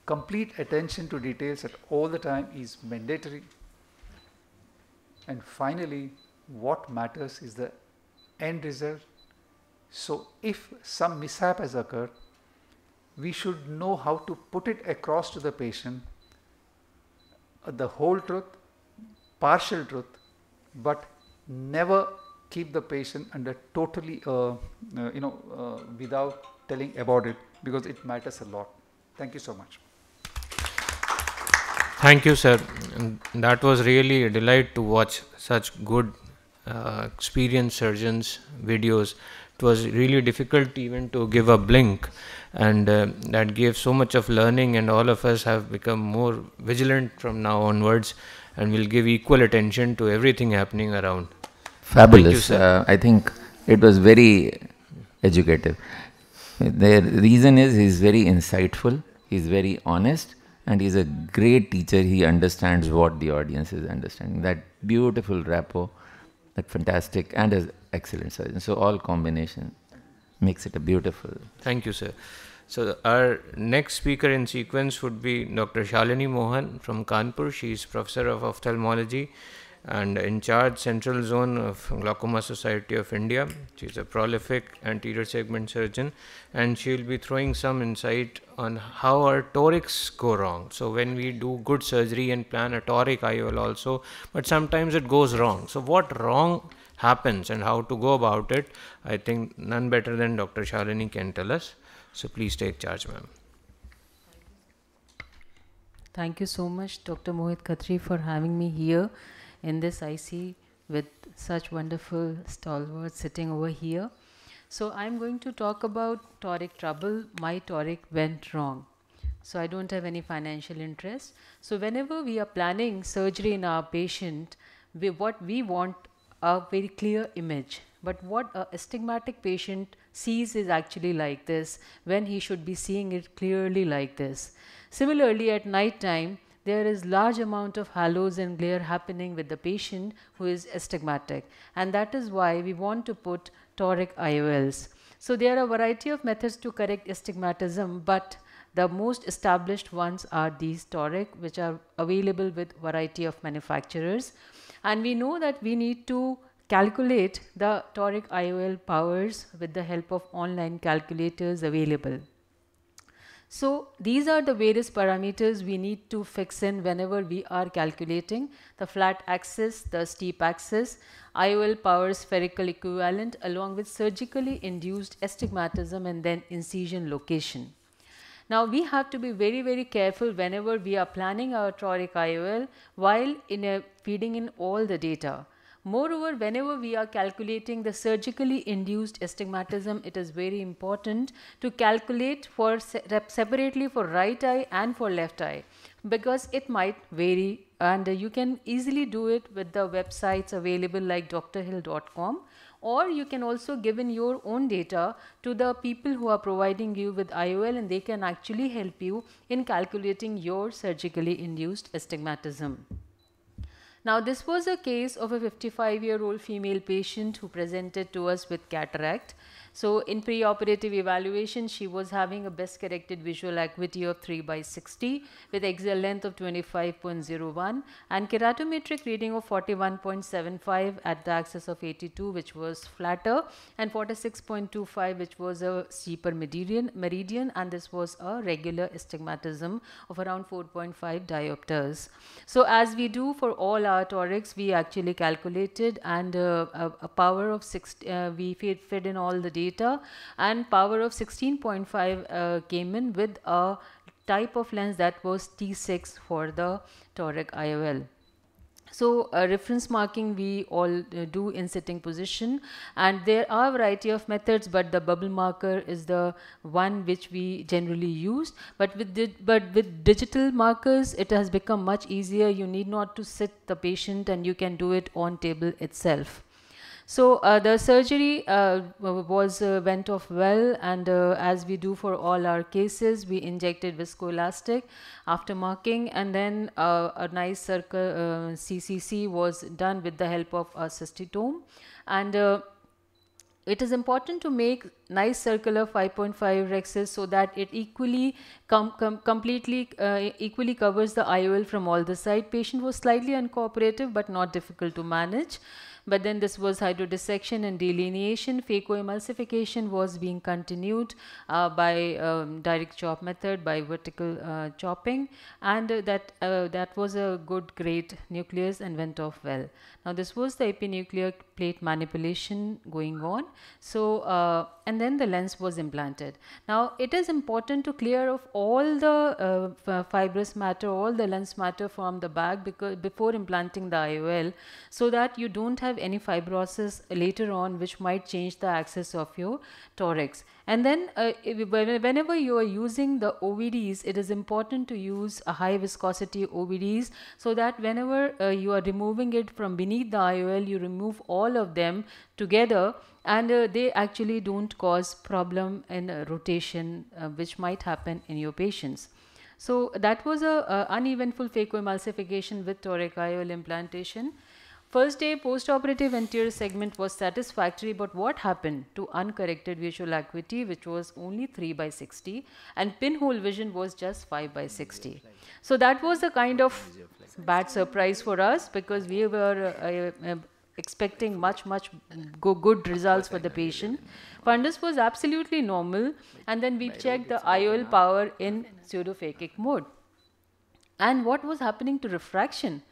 Complete attention to details at all the time is mandatory. And finally, what matters is the end result. So if some mishap has occurred, we should know how to put it across to the patient, the whole truth, partial truth, but never keep the patient under totally, without telling about it, because it matters a lot. Thank you so much. Thank you, sir. That was really a delight to watch such good experienced surgeons' videos. It was really difficult even to give a blink, and that gave so much of learning, and all of us have become more vigilant from now onwards, and will give equal attention to everything happening around. Fabulous. I think it was very educative. The reason is he's very insightful, he's very honest, and he's a great teacher. He understands what the audience is understanding. That beautiful rapport, that fantastic, and an excellent surgeon. So all combination makes it a beautiful. Thank you, sir. So our next speaker in sequence would be Dr. Shalini Mohan from Kanpur. She is Professor of Ophthalmology and in charge Central Zone of Glaucoma Society of India. She is a prolific anterior segment surgeon, and she will be throwing some insight on how our torics go wrong. So when we do good surgery and plan a toric IOL also, but sometimes it goes wrong. So what wrong happens and how to go about it, I think none better than Dr. Shalini can tell us. So please take charge, ma'am. Thank you so much, Dr. Mohit Khatri, for having me here in this IC with such wonderful stalwarts sitting over here. So I'm going to talk about toric trouble. My toric went wrong. So I don't have any financial interest. So whenever we are planning surgery in our patient, what we want a very clear image. But what a astigmatic patient sees is actually like this, when he should be seeing it clearly like this. Similarly, at night time, there is large amount of halos and glare happening with the patient who is astigmatic, and that is why we want to put toric IOLs. So there are a variety of methods to correct astigmatism, but the most established ones are these toric, which are available with variety of manufacturers. And we know that we need to calculate the toric IOL powers with the help of online calculators available. So these are the various parameters we need to fix in whenever we are calculating the flat axis, the steep axis, IOL power spherical equivalent, along with surgically induced astigmatism and then incision location. Now we have to be very, very careful whenever we are planning our toric IOL while feeding in all the data. Moreover, whenever we are calculating the surgically induced astigmatism, it is very important to calculate for separately for right eye and for left eye, because it might vary, and you can easily do it with the websites available like drhill.com, or you can also give in your own data to the people who are providing you with IOL, and they can actually help you in calculating your surgically induced astigmatism. Now this was a case of a 55-year-old female patient who presented to us with cataract. So in preoperative evaluation, she was having a best corrected visual acuity of 3/60 with axial length of 25.01 and keratometric reading of 41.75 at the axis of 82, which was flatter, and 46.25, which was a steeper meridian, and this was a regular astigmatism of around 4.5 diopters. So as we do for all our torics, we actually calculated, and a power of 6, we fed in all the data, and power of 16.5 came in with a type of lens that was T6 for the toric IOL. So reference marking we all do in sitting position, and there are a variety of methods, but the bubble marker is the one which we generally use. But with digital markers, it has become much easier. You need not to sit the patient, and you can do it on table itself. So the surgery went off well, and as we do for all our cases, we injected viscoelastic after marking, and then a nice circle CCC was done with the help of a cystitome, and it is important to make nice circular 5.5 rexes so that it equally completely equally covers the IOL from all the side. Patient was slightly uncooperative but not difficult to manage. But then this was hydrodissection and delineation. Phaco emulsification was being continued by direct chop method, by vertical chopping, and that was a good great nucleus and went off well. Now this was the epinuclear plate manipulation going on. So and then the lens was implanted. Now it is important to clear off all the fibrous matter, all the lens matter from the bag before implanting the IOL, so that you don't have any fibrosis later on which might change the axis of your torics. And then whenever you are using the OVDs, it is important to use a high viscosity OVDs, so that whenever you are removing it from beneath the IOL, you remove all of them together, and they actually don't cause problem in rotation which might happen in your patients. So that was a uneventful phacoemulsification with toric IOL implantation. First day post-operative anterior segment was satisfactory, but what happened to uncorrected visual acuity, which was only 3/60, and pinhole vision was just 5/60. So that was a kind of bad surprise for us, because we were expecting much good results for the patient. Fundus was absolutely normal, and then we checked the IOL power in pseudophakic mode. And what was happening to refraction?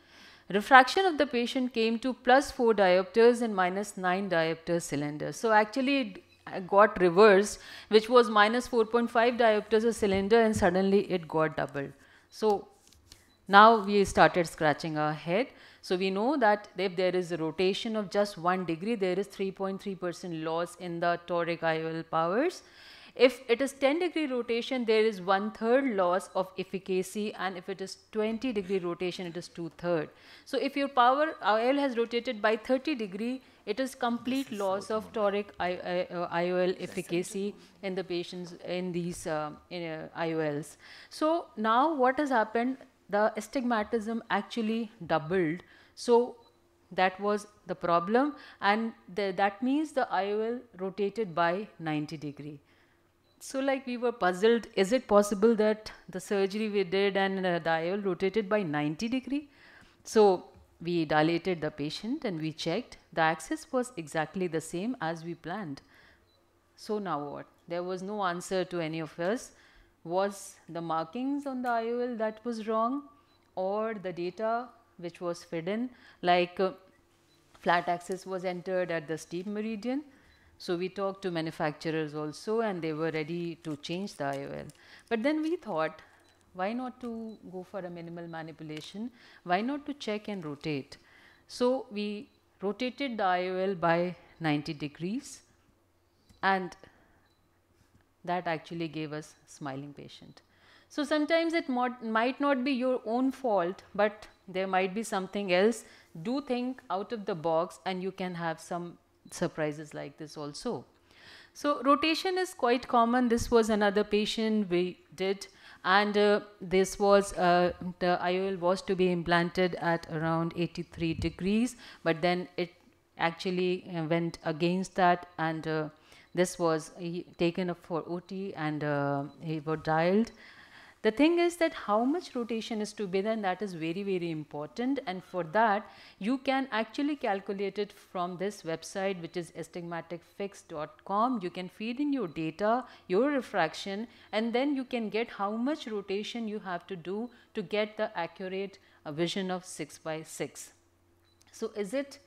Refraction of the patient came to +4 diopters and -9 diopter cylinder. So actually it got reversed, which was -4.5 diopters a cylinder, and suddenly it got doubled. So now we started scratching our head. So we know that if there is a rotation of just 1 degree, there is 3.3% loss in the toric IOL powers. If it is 10-degree rotation, there is 1/3 loss of efficacy, and if it is 20-degree rotation, it is 2/3. So if your power IOL has rotated by 30 degree, it is complete loss of toric IOL efficacy in the patients in these IOLs. So now what has happened? The astigmatism actually doubled. So that was the problem, and that means the IOL rotated by 90 degree. So like we were puzzled, is it possible that the surgery we did and the IOL rotated by 90 degree? So we dilated the patient and we checked. The axis was exactly the same as we planned. So now what? There was no answer to any of us. Was the markings on the IOL that was wrong, or the data which was fed in, like flat axis was entered at the steep meridian? So we talked to manufacturers also, and they were ready to change the IOL. But then we thought, why not to go for a minimal manipulation? Why not to check and rotate? So we rotated the IOL by 90 degrees, and that actually gave us smiling patient. So sometimes it might not be your own fault, but there might be something else. Do think out of the box, and you can have some surprises like this also. So rotation is quite common. This was another patient we did, and this was the IOL was to be implanted at around 83 degrees, but then it actually went against that, and this was taken up for OT, and he was dialed. The thing is that how much rotation is to be done, that is very important, and for that you can actually calculate it from this website, which is astigmaticfix.com. You can feed in your data, your refraction, and then you can get how much rotation you have to do to get the accurate vision of 6/6. So is it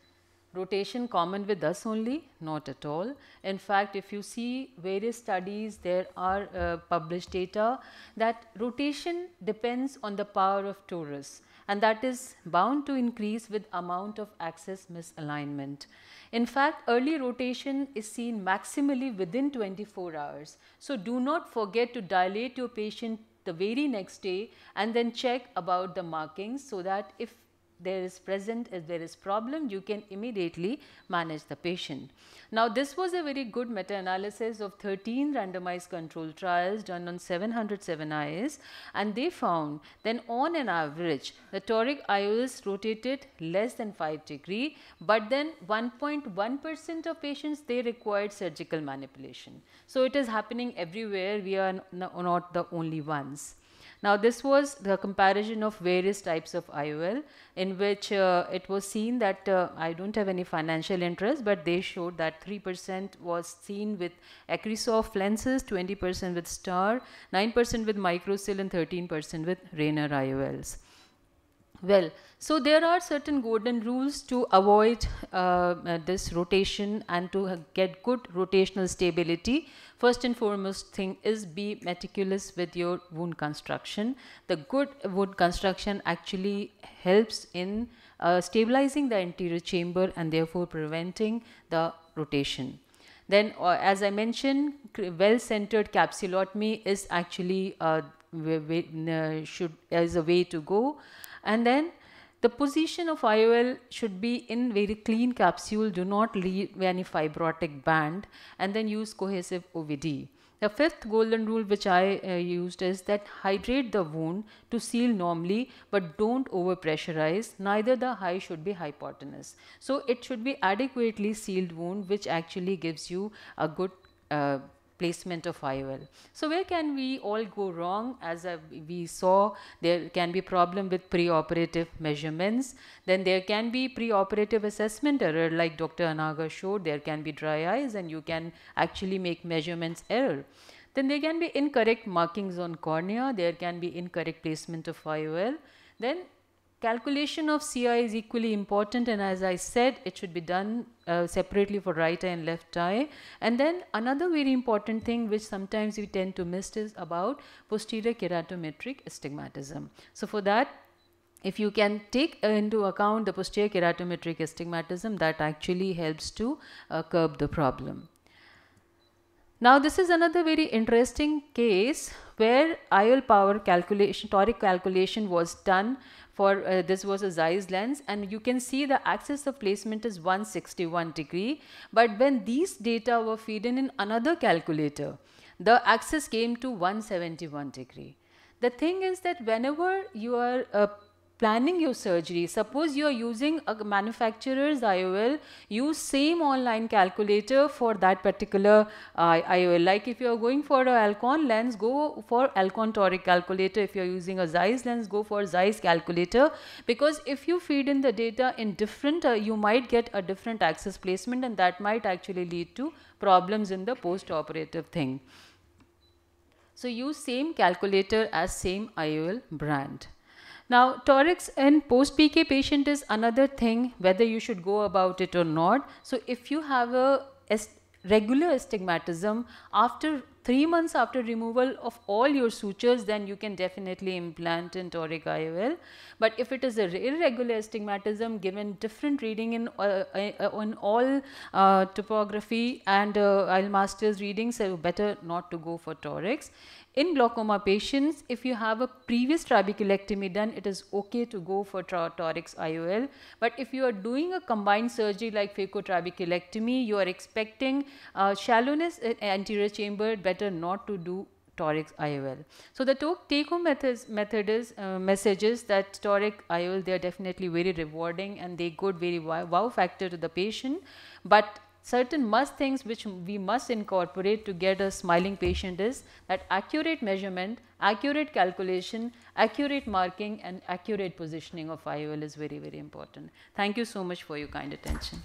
rotation common with us only? Not at all. In fact, if you see various studies, there are published data that rotation depends on the power of torus, and that is bound to increase with amount of axis misalignment. In fact, early rotation is seen maximally within 24 hours. So do not forget to dilate your patient the very next day and then check about the markings, so that if there is problem, you can immediately manage the patient. Now, this was a very good meta-analysis of 13 randomized controlled trials done on 707 eyes, and they found then on an average the toric IOLs rotated less than 5 degree, but then 1.1% of patients, they required surgical manipulation. So it is happening everywhere. We are not the only ones. Now, this was the comparison of various types of IOL, in which it was seen that I don't have any financial interest, but they showed that 3% was seen with Acrisoft lenses, 20% with Star, 9% with Microsil, and 13% with Rayner IOLs. Well, so there are certain golden rules to avoid this rotation and to get good rotational stability. First and foremost thing is be meticulous with your wound construction. The good wound construction actually helps in stabilizing the anterior chamber and therefore preventing the rotation. Then as I mentioned, well-centered capsulotomy is actually is a way to go. And then the position of IOL should be in very clean capsule, do not leave any fibrotic band, and then use cohesive OVD. The fifth golden rule which I used is that hydrate the wound to seal normally, but don't over pressurize. Neither the high should be hypotenuse. So it should be adequately sealed wound, which actually gives you a good placement of IOL. So where can we all go wrong? As we saw, there can be problem with preoperative measurements. Then there can be preoperative assessment error, like Dr. Anaga showed. There can be dry eyes and you can actually make measurements error. Then there can be incorrect markings on cornea. There can be incorrect placement of IOL. Then calculation of CI is equally important, and as I said, it should be done separately for right eye and left eye. And then another very important thing which sometimes we tend to miss is about posterior keratometric astigmatism. So for that, if you can take into account the posterior keratometric astigmatism, that actually helps to curb the problem. Now, this is another very interesting case where IOL power calculation, toric calculation was done for this was a Zeiss lens, and you can see the axis of placement is 161 degree, but when these data were fed in another calculator, the axis came to 171 degree. The thing is that whenever you are planning your surgery, suppose you are using a manufacturer's IOL, use same online calculator for that particular IOL. Like if you are going for a Alcon lens, go for Alcon toric calculator. If you are using a Zeiss lens, go for Zeiss calculator, because if you feed in the data in different, you might get a different axis placement, and that might actually lead to problems in the post-operative thing. So use same calculator as same IOL brand. Now, torics in post-PK patient is another thing, whether you should go about it or not. So, if you have a regular astigmatism, after 3 months after removal of all your sutures, then you can definitely implant in toric IOL. But if it is a irregular astigmatism given different reading in on all topography and IOL masters readings, so better not to go for torics. In glaucoma patients, if you have a previous trabeculectomy done, it is okay to go for torics IOL. But if you are doing a combined surgery like Phaco trabeculectomy, you are expecting shallowness in anterior chamber, better not to do torics IOL. So the take-home message is that toric IOL, they are definitely very rewarding and they good very wow factor to the patient. But certain things which we must incorporate to get a smiling patient is that accurate measurement, accurate calculation, accurate marking and accurate positioning of IOL is very, very important. Thank you so much for your kind attention.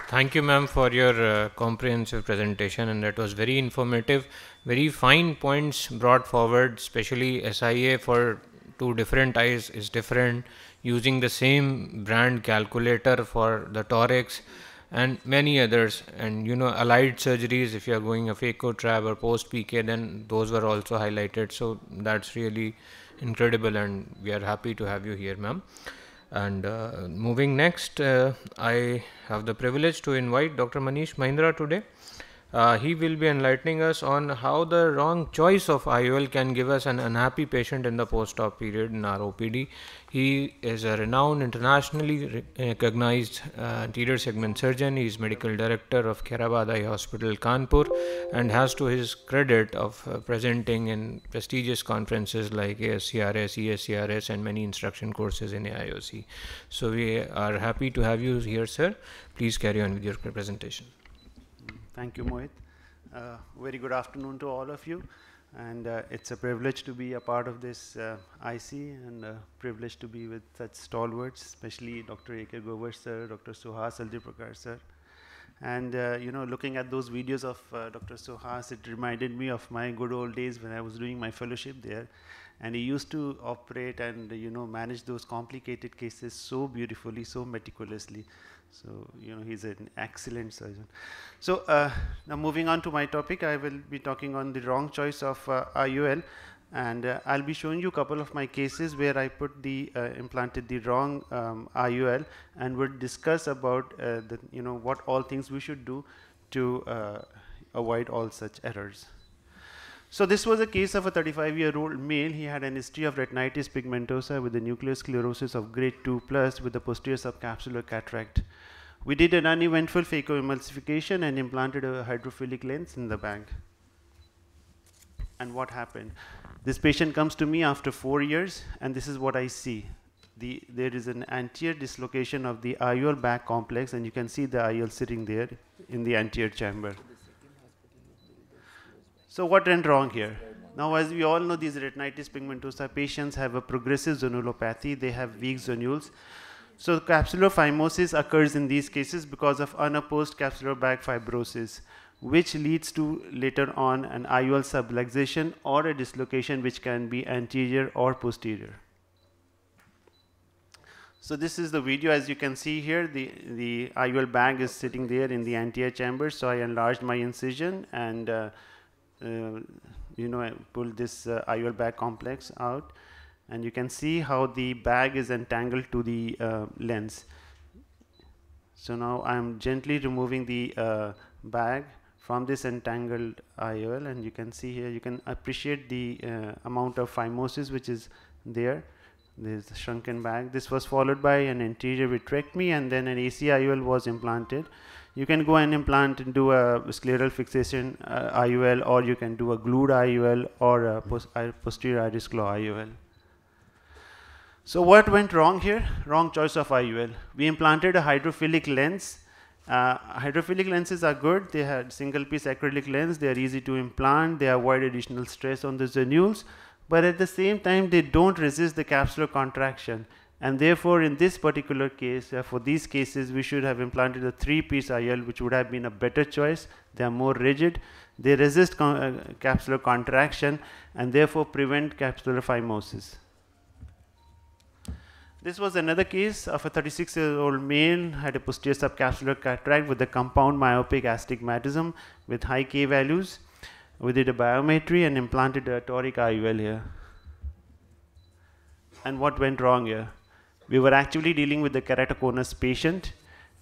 Thank you, ma'am, for your comprehensive presentation, and that was very informative. Very fine points brought forward, especially SIA for two different eyes is different. using the same brand calculator for the thorax and many others. And allied surgeries, if you are going a Phaco trab or post PK, then those were also highlighted. So that's really incredible, and we are happy to have you here, ma'am. And moving next, I have the privilege to invite Dr. Manish Mahindra today. He will be enlightening us on how the wrong choice of IOL can give us an unhappy patient in the post-op period in our OPD. He is a renowned, internationally recognized anterior segment surgeon. He is medical director of Khairabad Eye Hospital, Kanpur, and has to his credit of presenting in prestigious conferences like ASCRS, ESCRS, and many instruction courses in AIOC. So we are happy to have you here, sir. Please carry on with your presentation. Thank you, Mohit. Very good afternoon to all of you. And it's a privilege to be a part of this IC, and a privilege to be with such stalwarts, especially Dr. A.K. Govar sir, Dr. Suhas Aldiprakar sir. And looking at those videos of Dr. Suhas, it reminded me of my good old days when I was doing my fellowship there. And he used to operate and manage those complicated cases so beautifully, so meticulously. So, he's an excellent surgeon. So, now moving on to my topic, I will be talking on the wrong choice of IOL, and I'll be showing you a couple of my cases where I put implanted the wrong IOL, and we'll discuss about what all things we should do to avoid all such errors. So this was a case of a 35-year-old male. He had an history of retinitis pigmentosa with a nuclear sclerosis of grade 2+ with a posterior subcapsular cataract. We did an uneventful phacoemulsification and implanted a hydrophilic lens in the bag. And what happened? This patient comes to me after 4 years, and this is what I see. There is an anterior dislocation of the IOL bag complex, and you can see the IOL sitting there in the anterior chamber. So what went wrong here? Now, as we all know, these retinitis pigmentosa patients have a progressive zonulopathy. They have weak zonules. So capsular phimosis occurs in these cases because of unopposed capsular bag fibrosis, which leads to later on an IOL subluxation or a dislocation which can be anterior or posterior. So this is the video. As you can see here, the IOL bag is sitting there in the anterior chamber. So I enlarged my incision and I pulled this IOL bag complex out, and you can see how the bag is entangled to the lens. So now I'm gently removing the bag from this entangled IOL, and you can see here, you can appreciate the amount of phimosis which is there. There's a shrunken bag. This was followed by an anterior vitrectomy, and then an AC IOL was implanted. You can go and implant and do a scleral fixation IOL, or you can do a glued IOL or a posterior iris claw IOL. So what went wrong here? Wrong choice of IOL. We implanted a hydrophilic lens. Hydrophilic lenses are good. They had single piece acrylic lens. They are easy to implant. They avoid additional stress on the zonules, but at the same time they don't resist the capsular contraction. And therefore, in this particular case, for these cases, we should have implanted a 3-piece IOL, which would have been a better choice. They are more rigid. They resist capsular contraction and therefore prevent capsular phimosis. This was another case of a 36-year-old male, had a posterior subcapsular cataract with a compound myopic astigmatism with high K values. We did a biometry and implanted a toric IOL here. And what went wrong here? We were actually dealing with the keratoconus patient,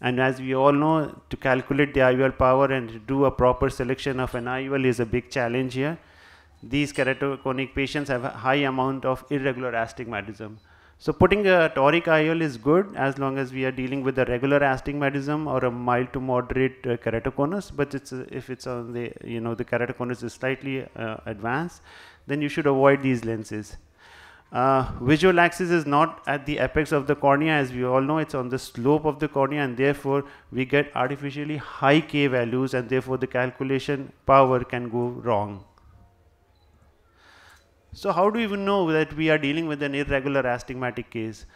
and as we all know, to calculate the IOL power and to do a proper selection of an IOL is a big challenge here. These keratoconic patients have a high amount of irregular astigmatism. So putting a toric IOL is good as long as we are dealing with a regular astigmatism or a mild to moderate keratoconus, but if it's on the, the keratoconus is slightly advanced, then you should avoid these lenses. Visual axis is not at the apex of the cornea. As we all know, it's on the slope of the cornea, and therefore we get artificially high K values, and therefore the calculation power can go wrong. So how do we even know that we are dealing with an irregular astigmatic case?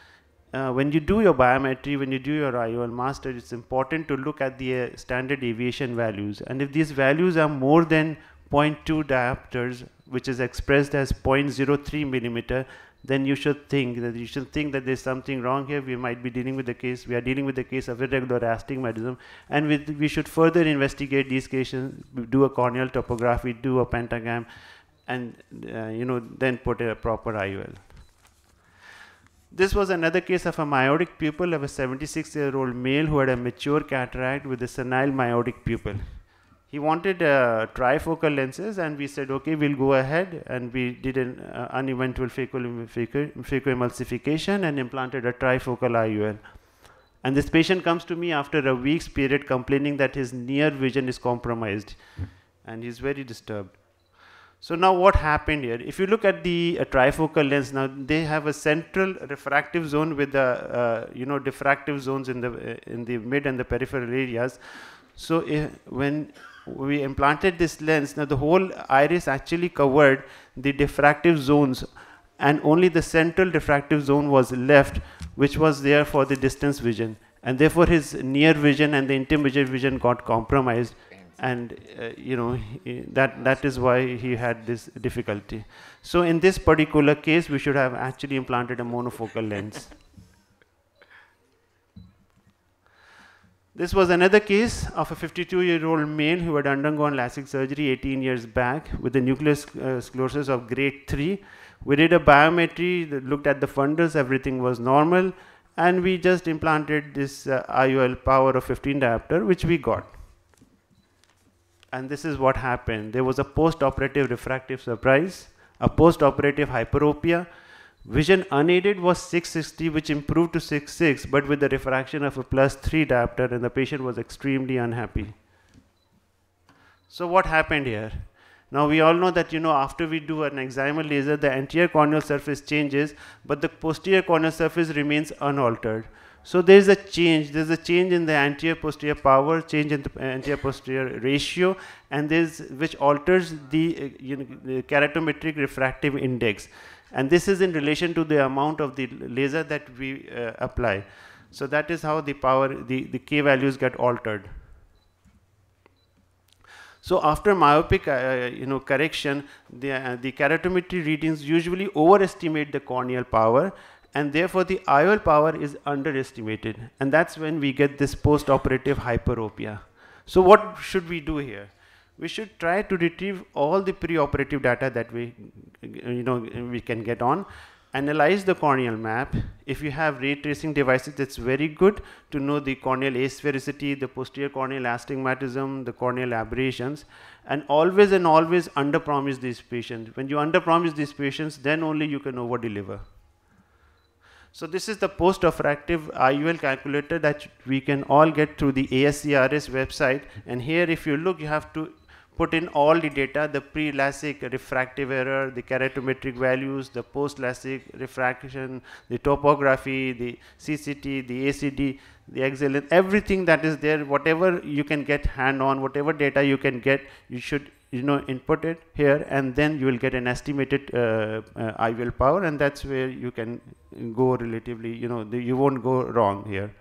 When you do your biometry, when you do your IOL master, it's important to look at the standard deviation values, and if these values are more than 0.2 diopters, which is expressed as 0.03 millimeter, then you should think that there's something wrong here. We might be dealing with the case. We are dealing with the case of irregular astigmatism, and we should further investigate these cases, do a corneal topography, do a pentagram, and then put a proper IOL. This was another case of a myotic pupil of a 76-year-old male who had a mature cataract with a senile myotic pupil. He wanted trifocal lenses, and we said, okay, we'll go ahead, and we did an uneventual phacoemulsification and implanted a trifocal IOL. And this patient comes to me after a week's period complaining that his near vision is compromised, and he's very disturbed. So now what happened here? If you look at the trifocal lens, now they have a central refractive zone with the diffractive zones in the mid and the peripheral areas. So when we implanted this lens, now the whole iris actually covered the diffractive zones, and only the central diffractive zone was left, which was there for the distance vision, and therefore his near vision and the intermediate vision got compromised. And that is why he had this difficulty. So in this particular case, we should have actually implanted a monofocal lens. This was another case of a 52-year-old male who had undergone LASIK surgery 18 years back with a nuclear sclerosis of grade 3. We did a biometry, looked at the fundus, everything was normal, and we just implanted this IOL power of 15 diopter, which we got. And this is what happened. There was a post-operative refractive surprise, a post-operative hyperopia. Vision unaided was 660, which improved to 6.6, but with the refraction of a +3 diopter, and the patient was extremely unhappy. So what happened here? Now we all know that after we do an excimer laser, the anterior corneal surface changes, but the posterior corneal surface remains unaltered. So there is a change. There is a change in the anterior posterior power, change in the anterior posterior ratio, and which alters the keratometric refractive index. And this is in relation to the amount of the laser that we apply. So that is how the power, the K values get altered. So after myopic correction, the keratometry readings usually overestimate the corneal power, and therefore the IOL power is underestimated, and that's when we get this post-operative hyperopia. So what should we do here? We should try to retrieve all the pre-operative data that we can get on, analyze the corneal map. If you have ray tracing devices, that's very good to know the corneal asphericity, the posterior corneal astigmatism, the corneal aberrations, and always under-promise these patients. When you under-promise these patients, then only you can over-deliver. So this is the post-operative IOL calculator that we can all get through the ASCRS website. And here, if you look, you have to put in all the data, the pre-LASIK refractive error, the keratometric values, the post-LASIK refraction, the topography, the CCT, the ACD, the excellence, everything that is there, whatever you can get hand on, whatever data you can get, you should input it here, and then you will get an estimated IOL power, and that's where you can go relatively, you won't go wrong here.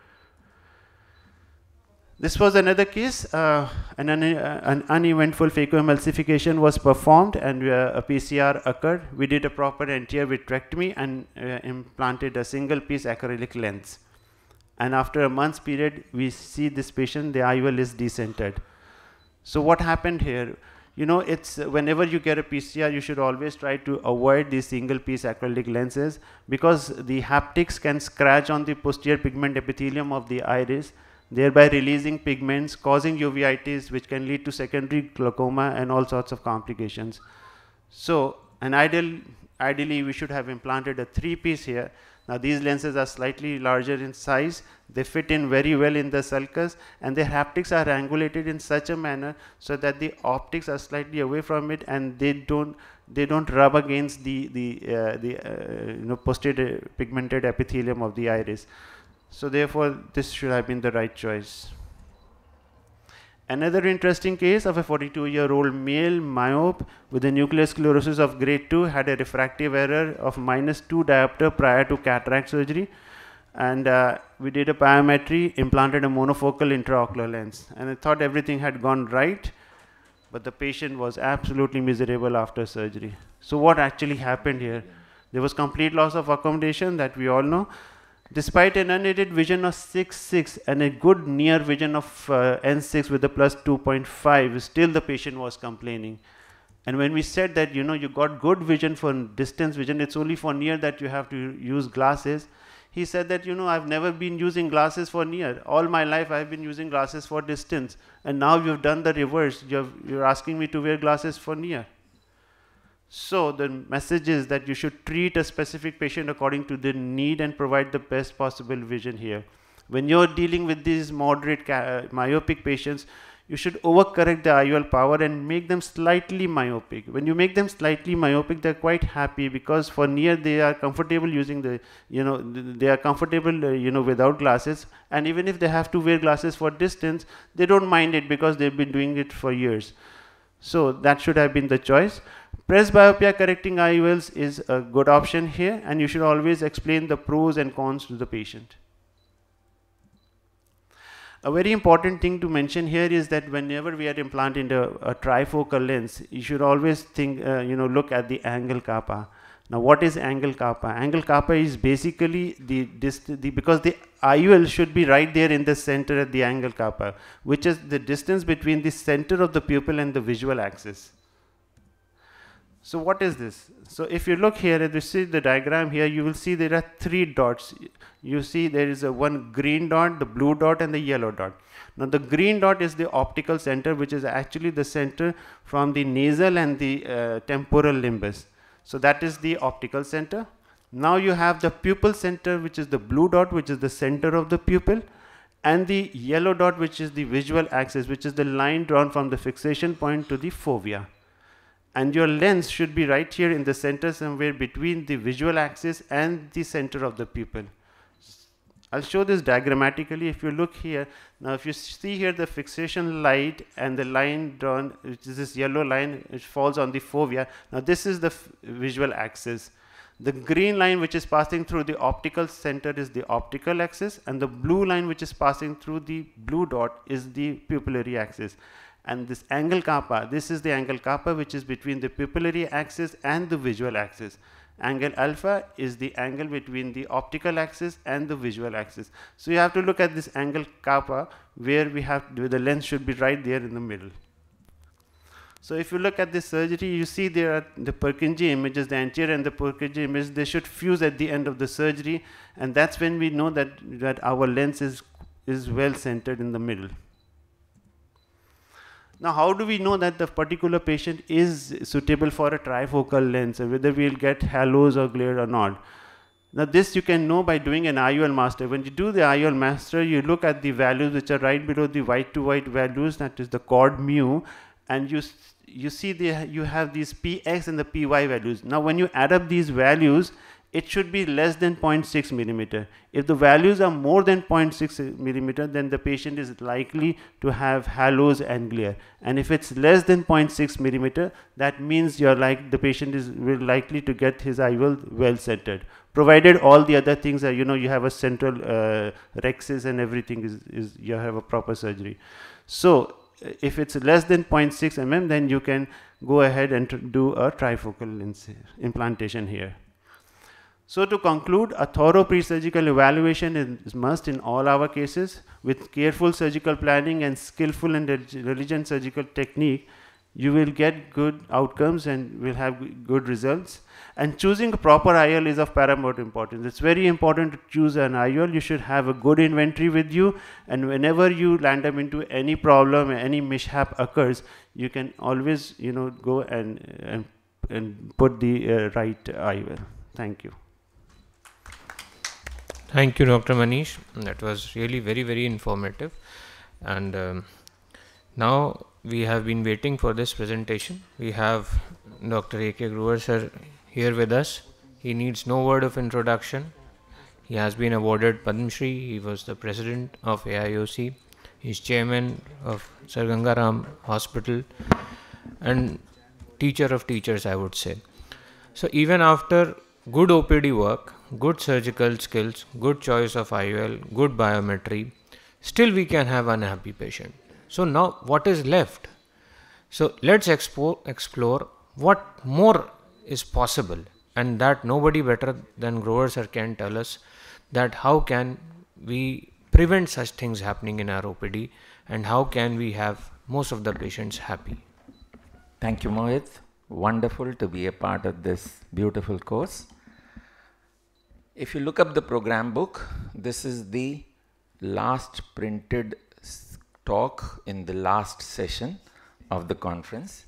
This was another case, an uneventful phacoemulsification was performed, and a PCR occurred. We did a proper anterior vitrectomy and implanted a single piece acrylic lens. And after a month's period, we see this patient, the IOL is decentered. So what happened here? It's whenever you get a PCR, you should always try to avoid these single piece acrylic lenses, because the haptics can scratch on the posterior pigment epithelium of the iris, thereby releasing pigments, causing uveitis, which can lead to secondary glaucoma and all sorts of complications. So ideally we should have implanted a 3-piece here. Now these lenses are slightly larger in size, they fit in very well in the sulcus, and their haptics are angulated in such a manner so that the optics are slightly away from it, and they don't rub against the posterior pigmented epithelium of the iris. So therefore this should have been the right choice. Another interesting case of a 42-year-old male myope with a nuclear sclerosis of grade 2 had a refractive error of -2 diopter prior to cataract surgery, and we did a biometry, implanted a monofocal intraocular lens, and I thought everything had gone right, but the patient was absolutely miserable after surgery. So what actually happened here? There was complete loss of accommodation, that we all know. Despite an unaided vision of 6.6 and a good near vision of N6 with a plus 2.5, still the patient was complaining. And when we said that, you got good vision for distance vision, it's only for near that you have to use glasses. He said that, I've never been using glasses for near. All my life I've been using glasses for distance. And now you've done the reverse. You're asking me to wear glasses for near. So the message is that you should treat a specific patient according to their need and provide the best possible vision here. When you're dealing with these moderate myopic patients, you should overcorrect the IOL power and make them slightly myopic. When you make them slightly myopic, they're quite happy, because for near they are comfortable using they are comfortable, without glasses. And even if they have to wear glasses for distance, they don't mind it because they've been doing it for years. So that should have been the choice. Presbyopia correcting IOLs is a good option here, and you should always explain the pros and cons to the patient. A very important thing to mention here is that whenever we are implanting a trifocal lens, you should always think, look at the angle kappa. Now, what is angle kappa? Angle kappa is basically because the IOL should be right there in the center at the angle kappa, which is the distance between the center of the pupil and the visual axis. So what is this? So if you look here, if you see the diagram here, you will see there are 3 dots. You see there is one green dot, the blue dot, and the yellow dot. Now the green dot is the optical center, which is actually the center from the nasal and the temporal limbus. So that is the optical center. Now you have the pupil center, which is the blue dot, which is the center of the pupil, and the yellow dot, which is the visual axis, which is the line drawn from the fixation point to the fovea. And your lens should be right here in the center, somewhere between the visual axis and the center of the pupil. I'll show this diagrammatically. If you look here, now if you see here the fixation light and the line drawn, which is this yellow line, which falls on the fovea. Now this is the visual axis. The green line which is passing through the optical center is the optical axis, and the blue line which is passing through the blue dot is the pupillary axis. And this angle kappa, this is the angle kappa which is between the pupillary axis and the visual axis. Angle alpha is the angle between the optical axis and the visual axis. So you have to look at this angle kappa, where the lens should be right there in the middle. So if you look at this surgery, you see there are the Purkinje images, the anterior and the Purkinje image, they should fuse at the end of the surgery, and that's when we know that our lens is well centered in the middle. Now, how do we know that the particular patient is suitable for a trifocal lens, or whether we'll get halos or glare or not? Now, this you can know by doing an IOL master. When you do the IOL master, you look at the values which are right below the white to white values, that is the chord mu, and you see you have these px and the py values. Now, when you add up these values, it should be less than 0.6 millimeter. If the values are more than 0.6 millimeter, then the patient is likely to have halos and glare. And if it's less than 0.6 millimeter, that means the patient is likely to get his IOL well centered, provided all the other things are, you have a central rexis and everything you have a proper surgery. So if it's less than 0.6 mm, then you can go ahead and do a trifocal lens implantation here. So to conclude, a thorough pre-surgical evaluation is must in all our cases. With careful surgical planning and skillful and diligent surgical technique, you will get good outcomes and will have good results. And choosing a proper IOL is of paramount importance. It's very important to choose an IOL. You should have a good inventory with you, and whenever you land up into any problem, any mishap occurs, you can always go and put the right IOL. Thank you. Thank you, Dr. Manish. That was really very, very informative. And now we have been waiting for this presentation. We have Dr. A.K. Gruer sir here with us. He needs no word of introduction. He has been awarded Padma Shri. He was the president of AIOC. He's chairman of Sir Gangaram Hospital and teacher of teachers, I would say. So even after good OPD work, good surgical skills, good choice of IOL, good biometry, still we can have unhappy patient. So now what is left? So let's explore what more is possible and that nobody better than Grover sir can tell us that how can we prevent such things happening in our OPD and how can we have most of the patients happy. Thank you, Mohit. Wonderful to be a part of this beautiful course. If you look up the program book, this is the last printed talk in the last session of the conference.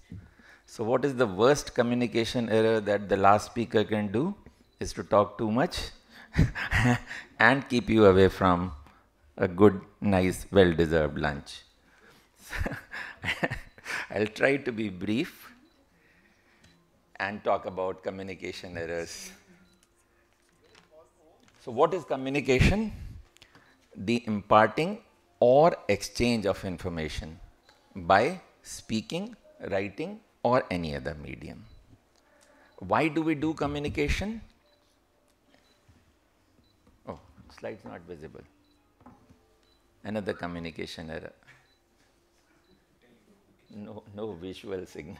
So what is the worst communication error that the last speaker can do is to talk too much and keep you away from a good, nice, well-deserved lunch. I'll try to be brief and talk about communication errors. So what is communication? The imparting or exchange of information by speaking, writing, or any other medium. Why do we do communication? Oh, slide's not visible. Another communication error. No visual signal.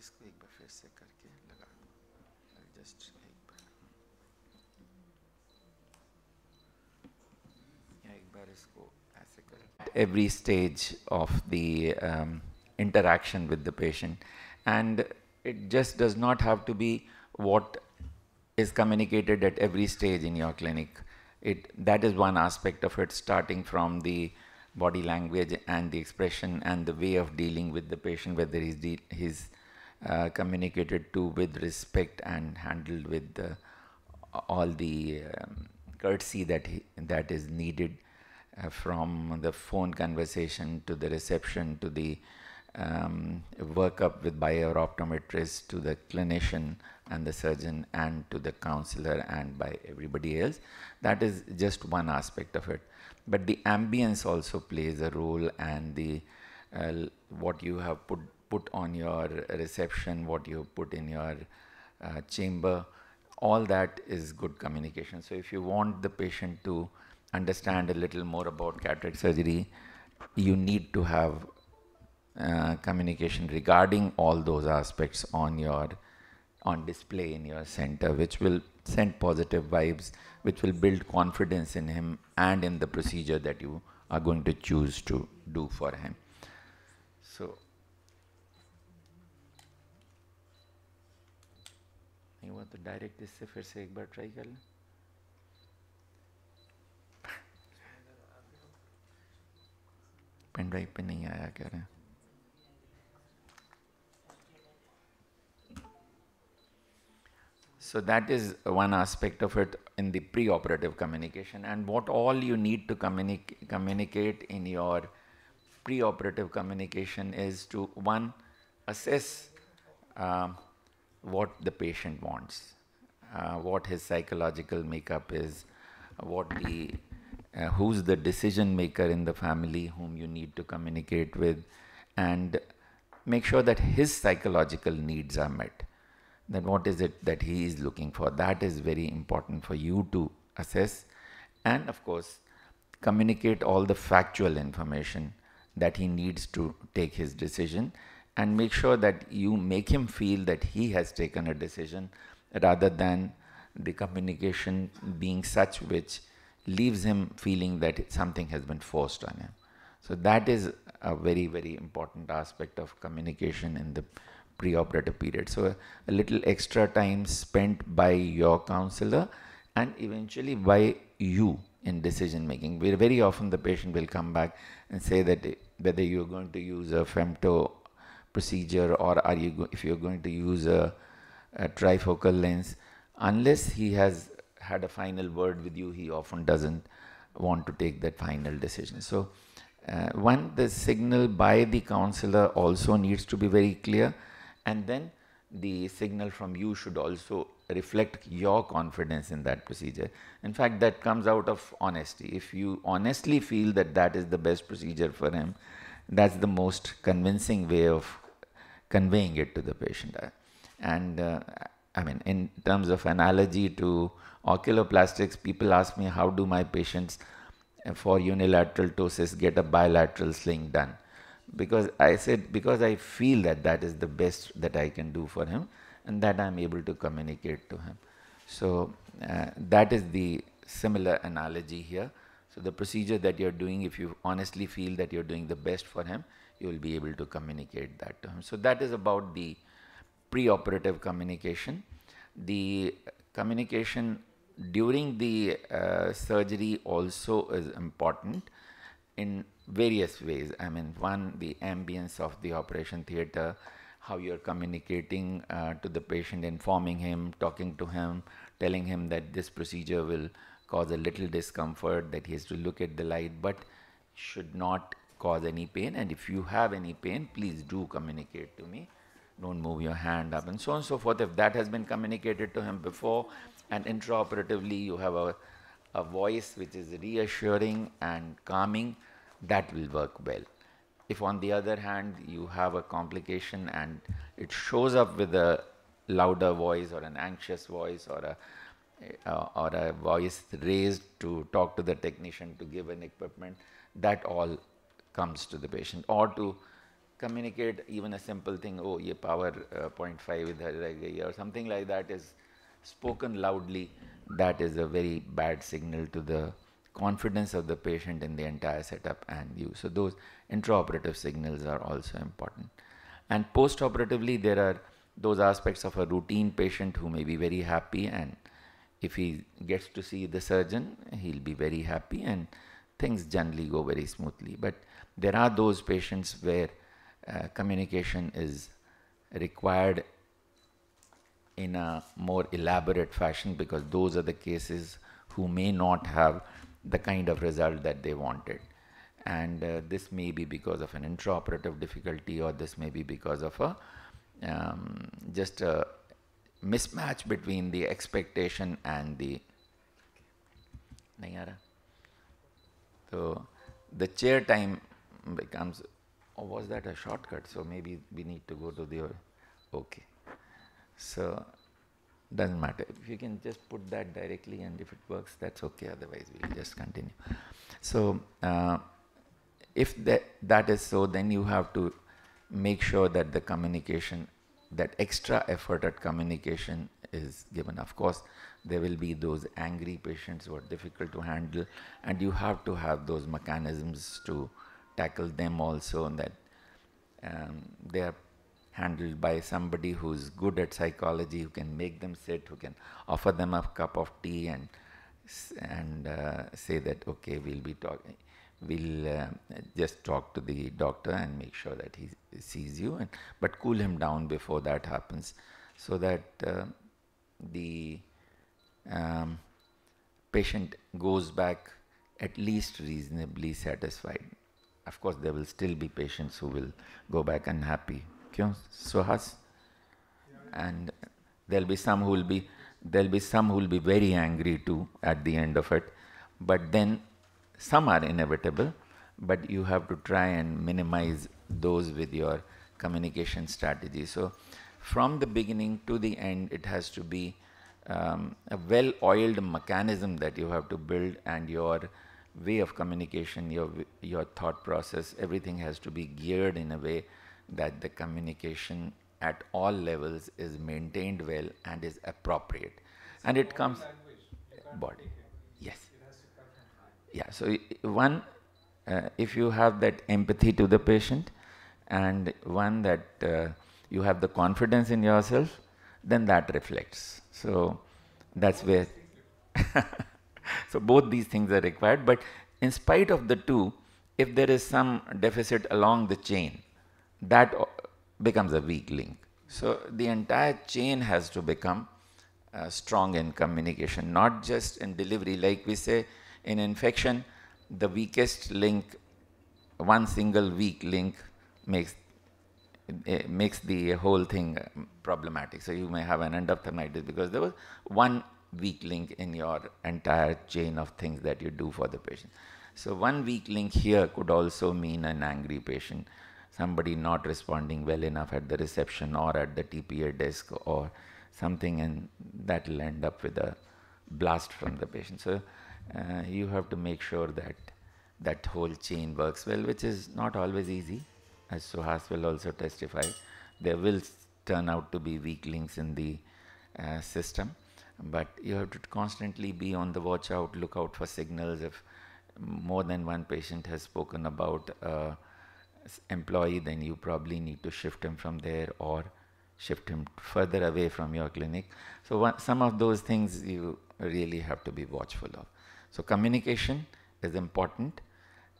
इसको एक बार फिर से करके लगा दो just एक बार इसको ऐसे करें. Every stage of the interaction with the patient, and it just does not have to be what is communicated at every stage in your clinic. That is one aspect of it, starting from the body language and the expression and the way of dealing with the patient, whether he's communicated to with respect and handled with all the courtesy that is needed, from the phone conversation to the reception to the workup with by our optometrist to the clinician and the surgeon and to the counselor and by everybody else. That is just one aspect of it. But the ambience also plays a role, and the what you have put on your reception, what you put in your chamber, all that is good communication. So if you want the patient to understand a little more about cataract surgery, you need to have communication regarding all those aspects on display in your center, which will send positive vibes, which will build confidence in him and in the procedure that you are going to choose to do for him. So नहीं हुआ तो direct इससे फिर से एक बार try कर लें. Pen drive पे नहीं आया कह रहे हैं. So that is one aspect of it in the pre-operative communication, and what all you need to communicate in your pre-operative communication is to, one, assess what the patient wants, what his psychological makeup is, who's the decision maker in the family whom you need to communicate with, and make sure that his psychological needs are met. Then what is it that he is looking for? That is very important for you to assess, and of course communicate all the factual information that he needs to take his decision, and make sure that you make him feel that he has taken a decision, rather than the communication being such which leaves him feeling that something has been forced on him. So that is a very, very important aspect of communication in the pre-operative period. So a little extra time spent by your counselor and eventually by you in decision making. Very often the patient will come back and say that whether you're going to use a femto procedure or if you're going to use a trifocal lens, unless he has had a final word with you, he often doesn't want to take that final decision. So one, the signal by the counselor also needs to be very clear, and then the signal from you should also reflect your confidence in that procedure. In fact, that comes out of honesty. If you honestly feel that that is the best procedure for him, that's the most convincing way of conveying it to the patient. And I mean, in terms of analogy to oculoplastics, people ask me, how do my patients for unilateral ptosis get a bilateral sling done? Because I said, because I feel that that is the best that I can do for him, and that I'm able to communicate to him. So that is the similar analogy here. So the procedure that you're doing, if you honestly feel that you're doing the best for him, you will be able to communicate that to him. So that is about the pre-operative communication. The communication during the surgery also is important in various ways. I mean, one, the ambience of the operation theater, how you're communicating to the patient, informing him, talking to him, telling him that this procedure will cause a little discomfort, that he has to look at the light, but should not cause any pain. And if you have any pain, please do communicate to me. Don't move your hand up, and so on and so forth. If that has been communicated to him before, and intraoperatively you have a voice which is reassuring and calming, that will work well. If on the other hand you have a complication and it shows up with a louder voice or an anxious voice or a voice raised to talk to the technician to give an equipment, that all comes to the patient. Or to communicate even a simple thing, oh, ye power 0.5 idhar reh gayi, or something like that is spoken loudly, that is a very bad signal to the confidence of the patient in the entire setup and you. So those intraoperative signals are also important. And post-operatively, there are those aspects of a routine patient who may be very happy, and if he gets to see the surgeon, he'll be very happy and things generally go very smoothly. But there are those patients where communication is required in a more elaborate fashion, because those are the cases who may not have the kind of result that they wanted. And this may be because of an intraoperative difficulty, or this may be because of a just a mismatch between the expectation and the so the chair time becomes, or was that a shortcut? So maybe we need to go to the okay. So doesn't matter. If you can just put that directly, and if it works, that's okay. Otherwise, we'll just continue. So if that is so, then you have to make sure that the communication, that extra effort at communication is given. Of course, there will be those angry patients who are difficult to handle, and you have to have those mechanisms to tackle them also, and that they are handled by somebody who's good at psychology, who can make them sit, who can offer them a cup of tea and say that, okay, we'll be talking, we'll just talk to the doctor and make sure that he sees you, but cool him down before that happens, so that the patient goes back at least reasonably satisfied. Of course, there will still be patients who will go back unhappy. Kyun, Suhas? And there'll be some who will be very angry too at the end of it. But then some are inevitable, but you have to try and minimize those with your communication strategy. So from the beginning to the end, it has to be a well-oiled mechanism that you have to build, and your way of communication, your thought process, everything has to be geared in a way that the communication at all levels is maintained well and is appropriate. And it comes body. Yes. Yeah. So one, if you have that empathy to the patient, and one that you have the confidence in yourself, then that reflects. So that's where. So both these things are required, but in spite of the two, if there is some deficit along the chain, that becomes a weak link. So the entire chain has to become strong in communication, not just in delivery. Like we say, in infection, the weakest link, one single weak link makes the whole thing problematic. So you may have an endophthalmitis because there was one weak link in your entire chain of things that you do for the patient. So one weak link here could also mean an angry patient, somebody not responding well enough at the reception or at the TPA desk or something, and that will end up with a blast from the patient. So you have to make sure that that whole chain works well, which is not always easy. As Suhas will also testify, there will turn out to be weak links in the system, but you have to constantly be on the watch out, look out for signals. If more than one patient has spoken about employee, then you probably need to shift him from there or shift him further away from your clinic. So some of those things you really have to be watchful of. So communication is important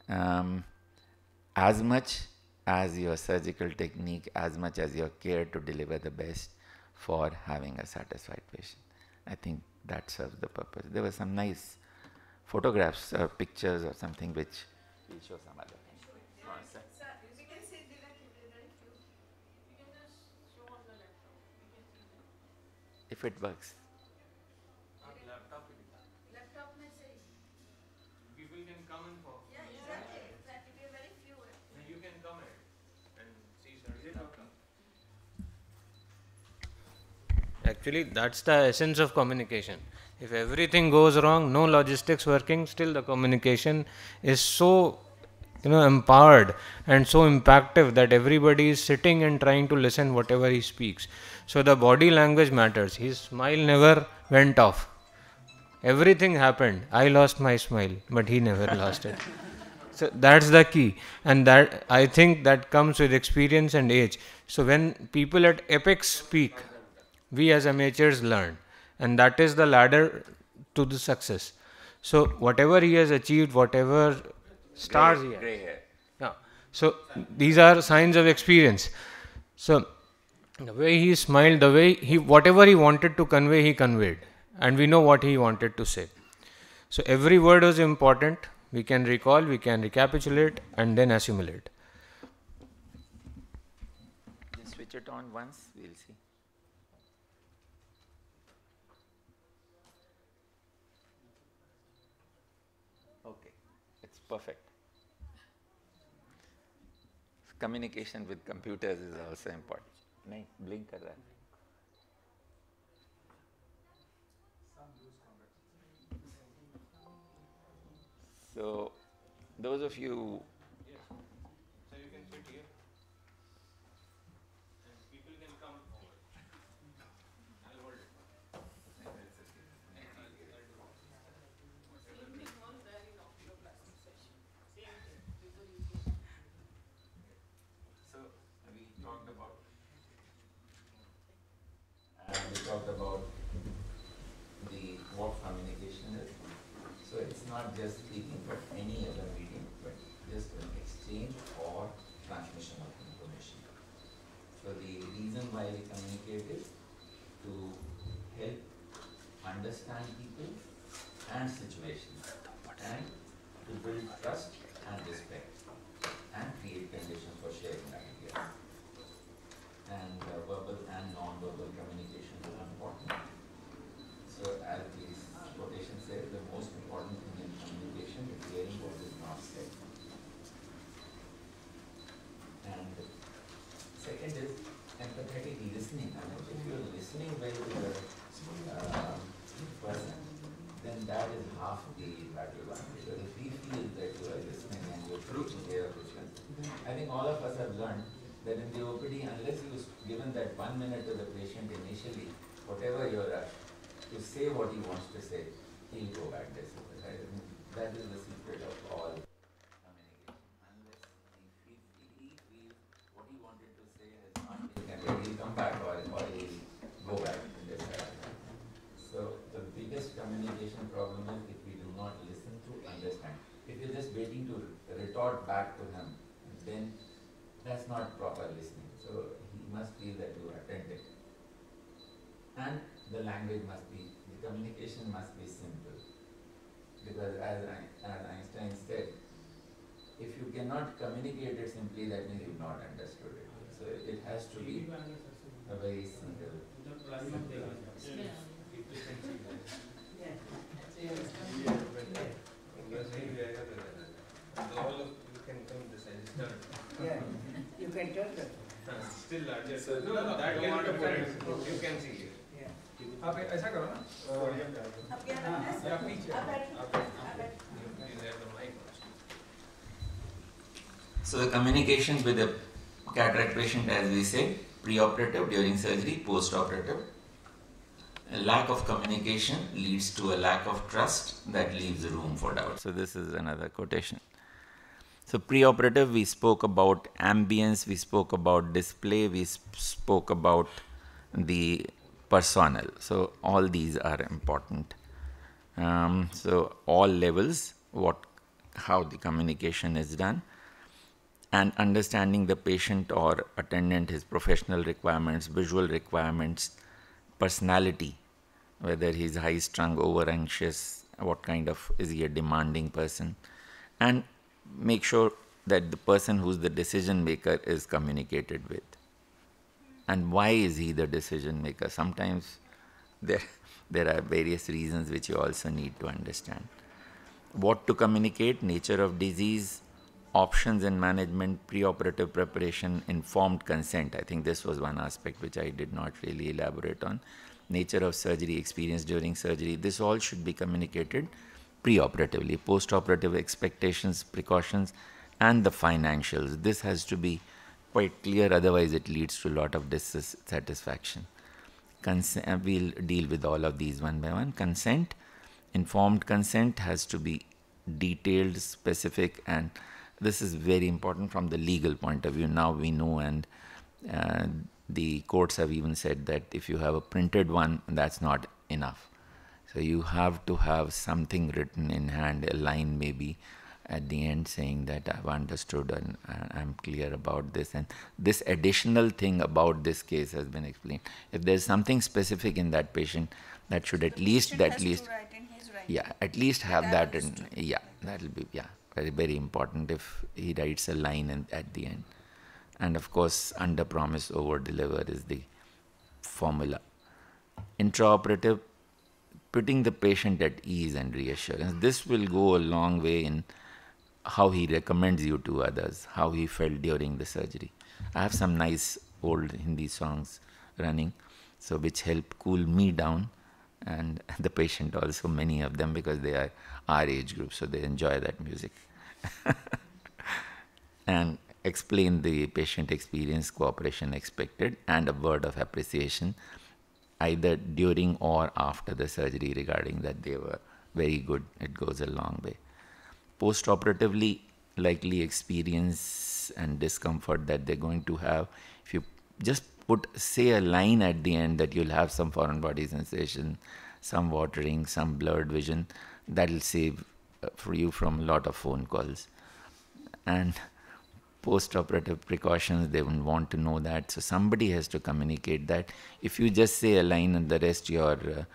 as much as your surgical technique, as much as your care to deliver the best for having a satisfied patient. I think that serves the purpose. There were some nice photographs, pictures or something which we'll show some other thing. Sir, we can see directly. You can just show on the laptop. We can see that. If it works. Laptop में सही. People can come and for. Yeah, exactly. We are very few. You can come and see certain laptop. Actually, that's the essence of communication. If everything goes wrong, no logistics working, still the communication is so empowered and so impactful that everybody is sitting and trying to listen whatever he speaks. So the body language matters. His smile never went off. Everything happened. I lost my smile, but he never lost it. So that's the key, and that I think that comes with experience and age. So when people at Apex speak, we as amateurs learn, and that is the ladder to the success. So whatever he has achieved, whatever stars he has. Gray hair. Yeah. So these are signs of experience. So the way he smiled, the way whatever he wanted to convey, he conveyed, and we know what he wanted to say. So every word was important. We can recall, we can recapitulate, and then assimilate. Just switch it on once, we'll see. Okay, it's perfect. Communication with computers is also important. नहीं, blink कर रहा है. So, those of you. Yes. So you can sit here. And people can come forward. I'll hold it. So, we talked about what communication is. So it's not just speaking, but any other medium, but just an exchange or transmission of information. So the reason why we communicate is to help understand people and situations, and to build trust and respect, and create conditions for sharing ideas. And verbal and non-verbal communication is important. So as this quotation says, the most important thing in communication is hearing what is not said. And second is empathetic listening. I mean, if you're listening well to the person, then that is half the battle won. Because if we feel that you are listening and you're taking care of it, I think all of us have learned that in the OPD, unless you've given that 1 minute to the patient initially, whatever your rush, to say what he wants to say, he'll go back there. That is the secret of all communication. Unless he feels what he wanted to say has not been conveyed, he'll come back or he'll go back in this direction. So the biggest communication problem is if we do not listen to understand. If you're just waiting to retort back to him, then that's not proper listening. So he must feel that you are attentive. And the language must be, the communication must be simple. Because as Einstein said, if you cannot communicate it simply, that means you've not understood it. So it has to be a very simple. Yeah, you can tell that. Still larger. So no, that cannot afford you can see here. आप ऐसा करो ना या पीछे So the communication with the cataract patient, as we said, preoperative, during surgery, postoperative. A lack of communication leads to a lack of trust that leaves room for doubt. So this is another quotation. So preoperative, we spoke about ambience, we spoke about display, we spoke about the personnel. So all these are important. So all levels, how the communication is done, and understanding the patient or attendant, his professional requirements, visual requirements, personality, whether he's high-strung, over-anxious, what kind of, is he a demanding person, and make sure that the person who's the decision maker is communicated with. And why is he the decision maker? Sometimes there are various reasons which you also need to understand. What to communicate, nature of disease, options and management, preoperative preparation, informed consent. I think this was one aspect which I did not really elaborate on. Nature of surgery, experience during surgery. This all should be communicated preoperatively. Postoperative expectations, precautions, and the financials. This has to be quite clear, otherwise it leads to a lot of dissatisfaction. We'll deal with all of these one by one. Consent, informed consent has to be detailed, specific, and this is very important from the legal point of view. Now we know, and the courts have even said that if you have a printed one, that's not enough. So you have to have something written in hand, a line maybe at the end saying that I've understood and I'm clear about this, and this additional thing about this case has been explained. If there's something specific in that patient, that should at least have that in, that'll be very, very important if he writes a line at the end. And of course, under promise, over deliver is the formula. Intraoperative, putting the patient at ease and reassurance. This will go a long way in how he recommends you to others, how he felt during the surgery. I have some nice old Hindi songs running, so which help cool me down, and the patient also, many of them, because they are our age group, so they enjoy that music. And explain the patient experience, cooperation expected, and a word of appreciation either during or after the surgery regarding that they were very good. It goes a long way. Postoperatively, likely experience and discomfort that they're going to have. If you just say a line at the end that you'll have some foreign body sensation, some watering, some blurred vision, that'll save for you from a lot of phone calls. And post-operative precautions, they would want to know that. So somebody has to communicate that. If you just say a line and the rest your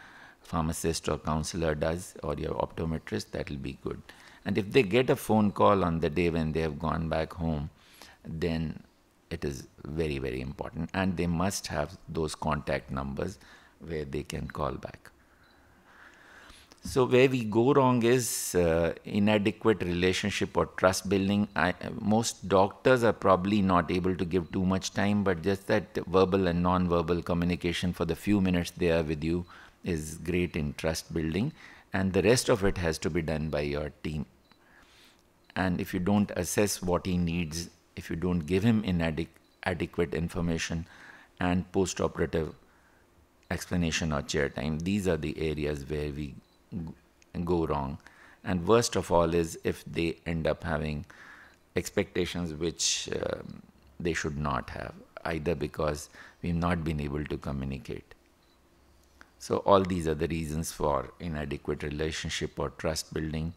pharmacist or counselor does, or your optometrist, that will be good. And if they get a phone call on the day when they have gone back home, then it is very, very important. And they must have those contact numbers where they can call back. So where we go wrong is inadequate relationship or trust building. Most doctors are probably not able to give too much time, but just that verbal and non-verbal communication for the few minutes they are with you is great in trust building, and the rest of it has to be done by your team. And if you don't assess what he needs, if you don't give him adequate information and post-operative explanation or chair time, these are the areas where we go wrong. And worst of all is if they end up having expectations which they should not have, either because we've not been able to communicate. So all these are the reasons for inadequate relationship or trust building,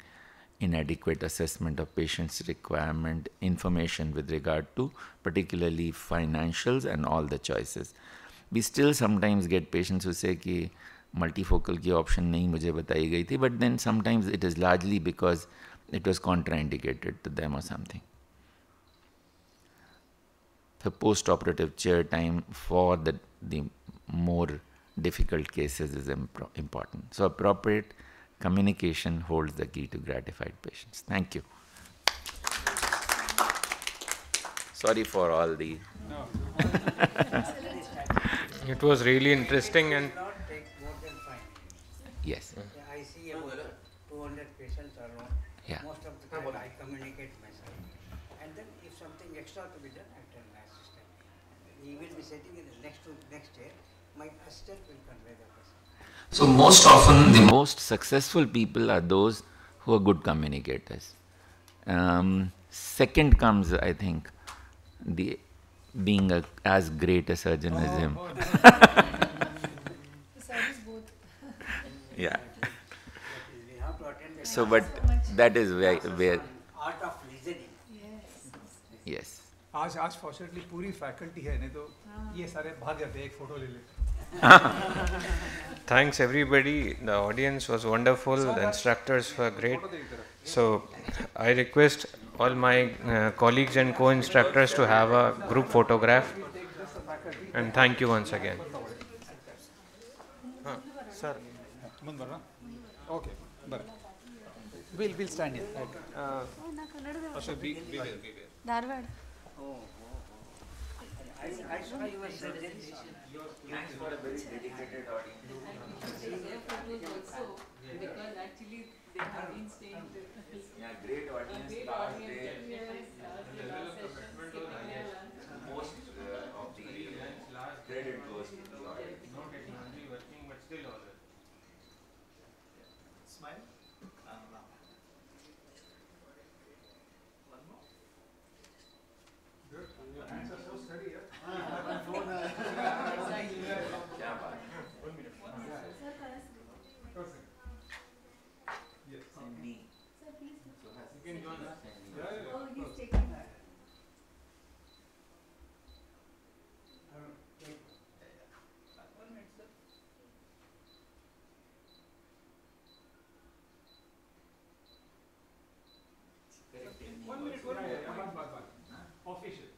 inadequate assessment of patient's requirement, information with regard to particularly financials and all the choices. We still sometimes get patients who say कि multifocal की option नहीं मुझे बताई गई थी, but then sometimes it is largely because it was contraindicated to them or something. The post-operative chair time for the more difficult cases is important. So appropriate communication holds the key to gratified patients. Thank you. Sorry for all the... No. It was really interesting and... Not take more than 5 minutes. Yes. Yeah, I see about 200 patients around. Yeah. Most of the time I communicate myself. And then if something extra to be done, I tell my assistant. He will be sitting in the next chair. My assistant will convey the person. So most often the most successful people are those who are good communicators. Second comes, I think, the being as great a surgeon as him. Yeah. We have to attend the So, but that is where art of listening. yes. आज fortunately पूरी faculty है, नहीं तो ये सारे भाग जाते हैं, एक फोटो ले लेते. Thanks everybody. The audience was wonderful. The instructors were great. So I request all my colleagues and co-instructors to have a group photograph. And thank you once again. Sir. Okay. We'll stand here. Dharwad. I saw you were surgery. Thanks for a very dedicated audience. Also, because actually they have been staying. Yeah, great audience. Last day, most of the credit goes to the audience. Not technically working, but still all right. Smile. Good. Your hands are so steady. क्या बात है? Yes. Sandy. You can join us. Oh, he's taking that. One minute. Official.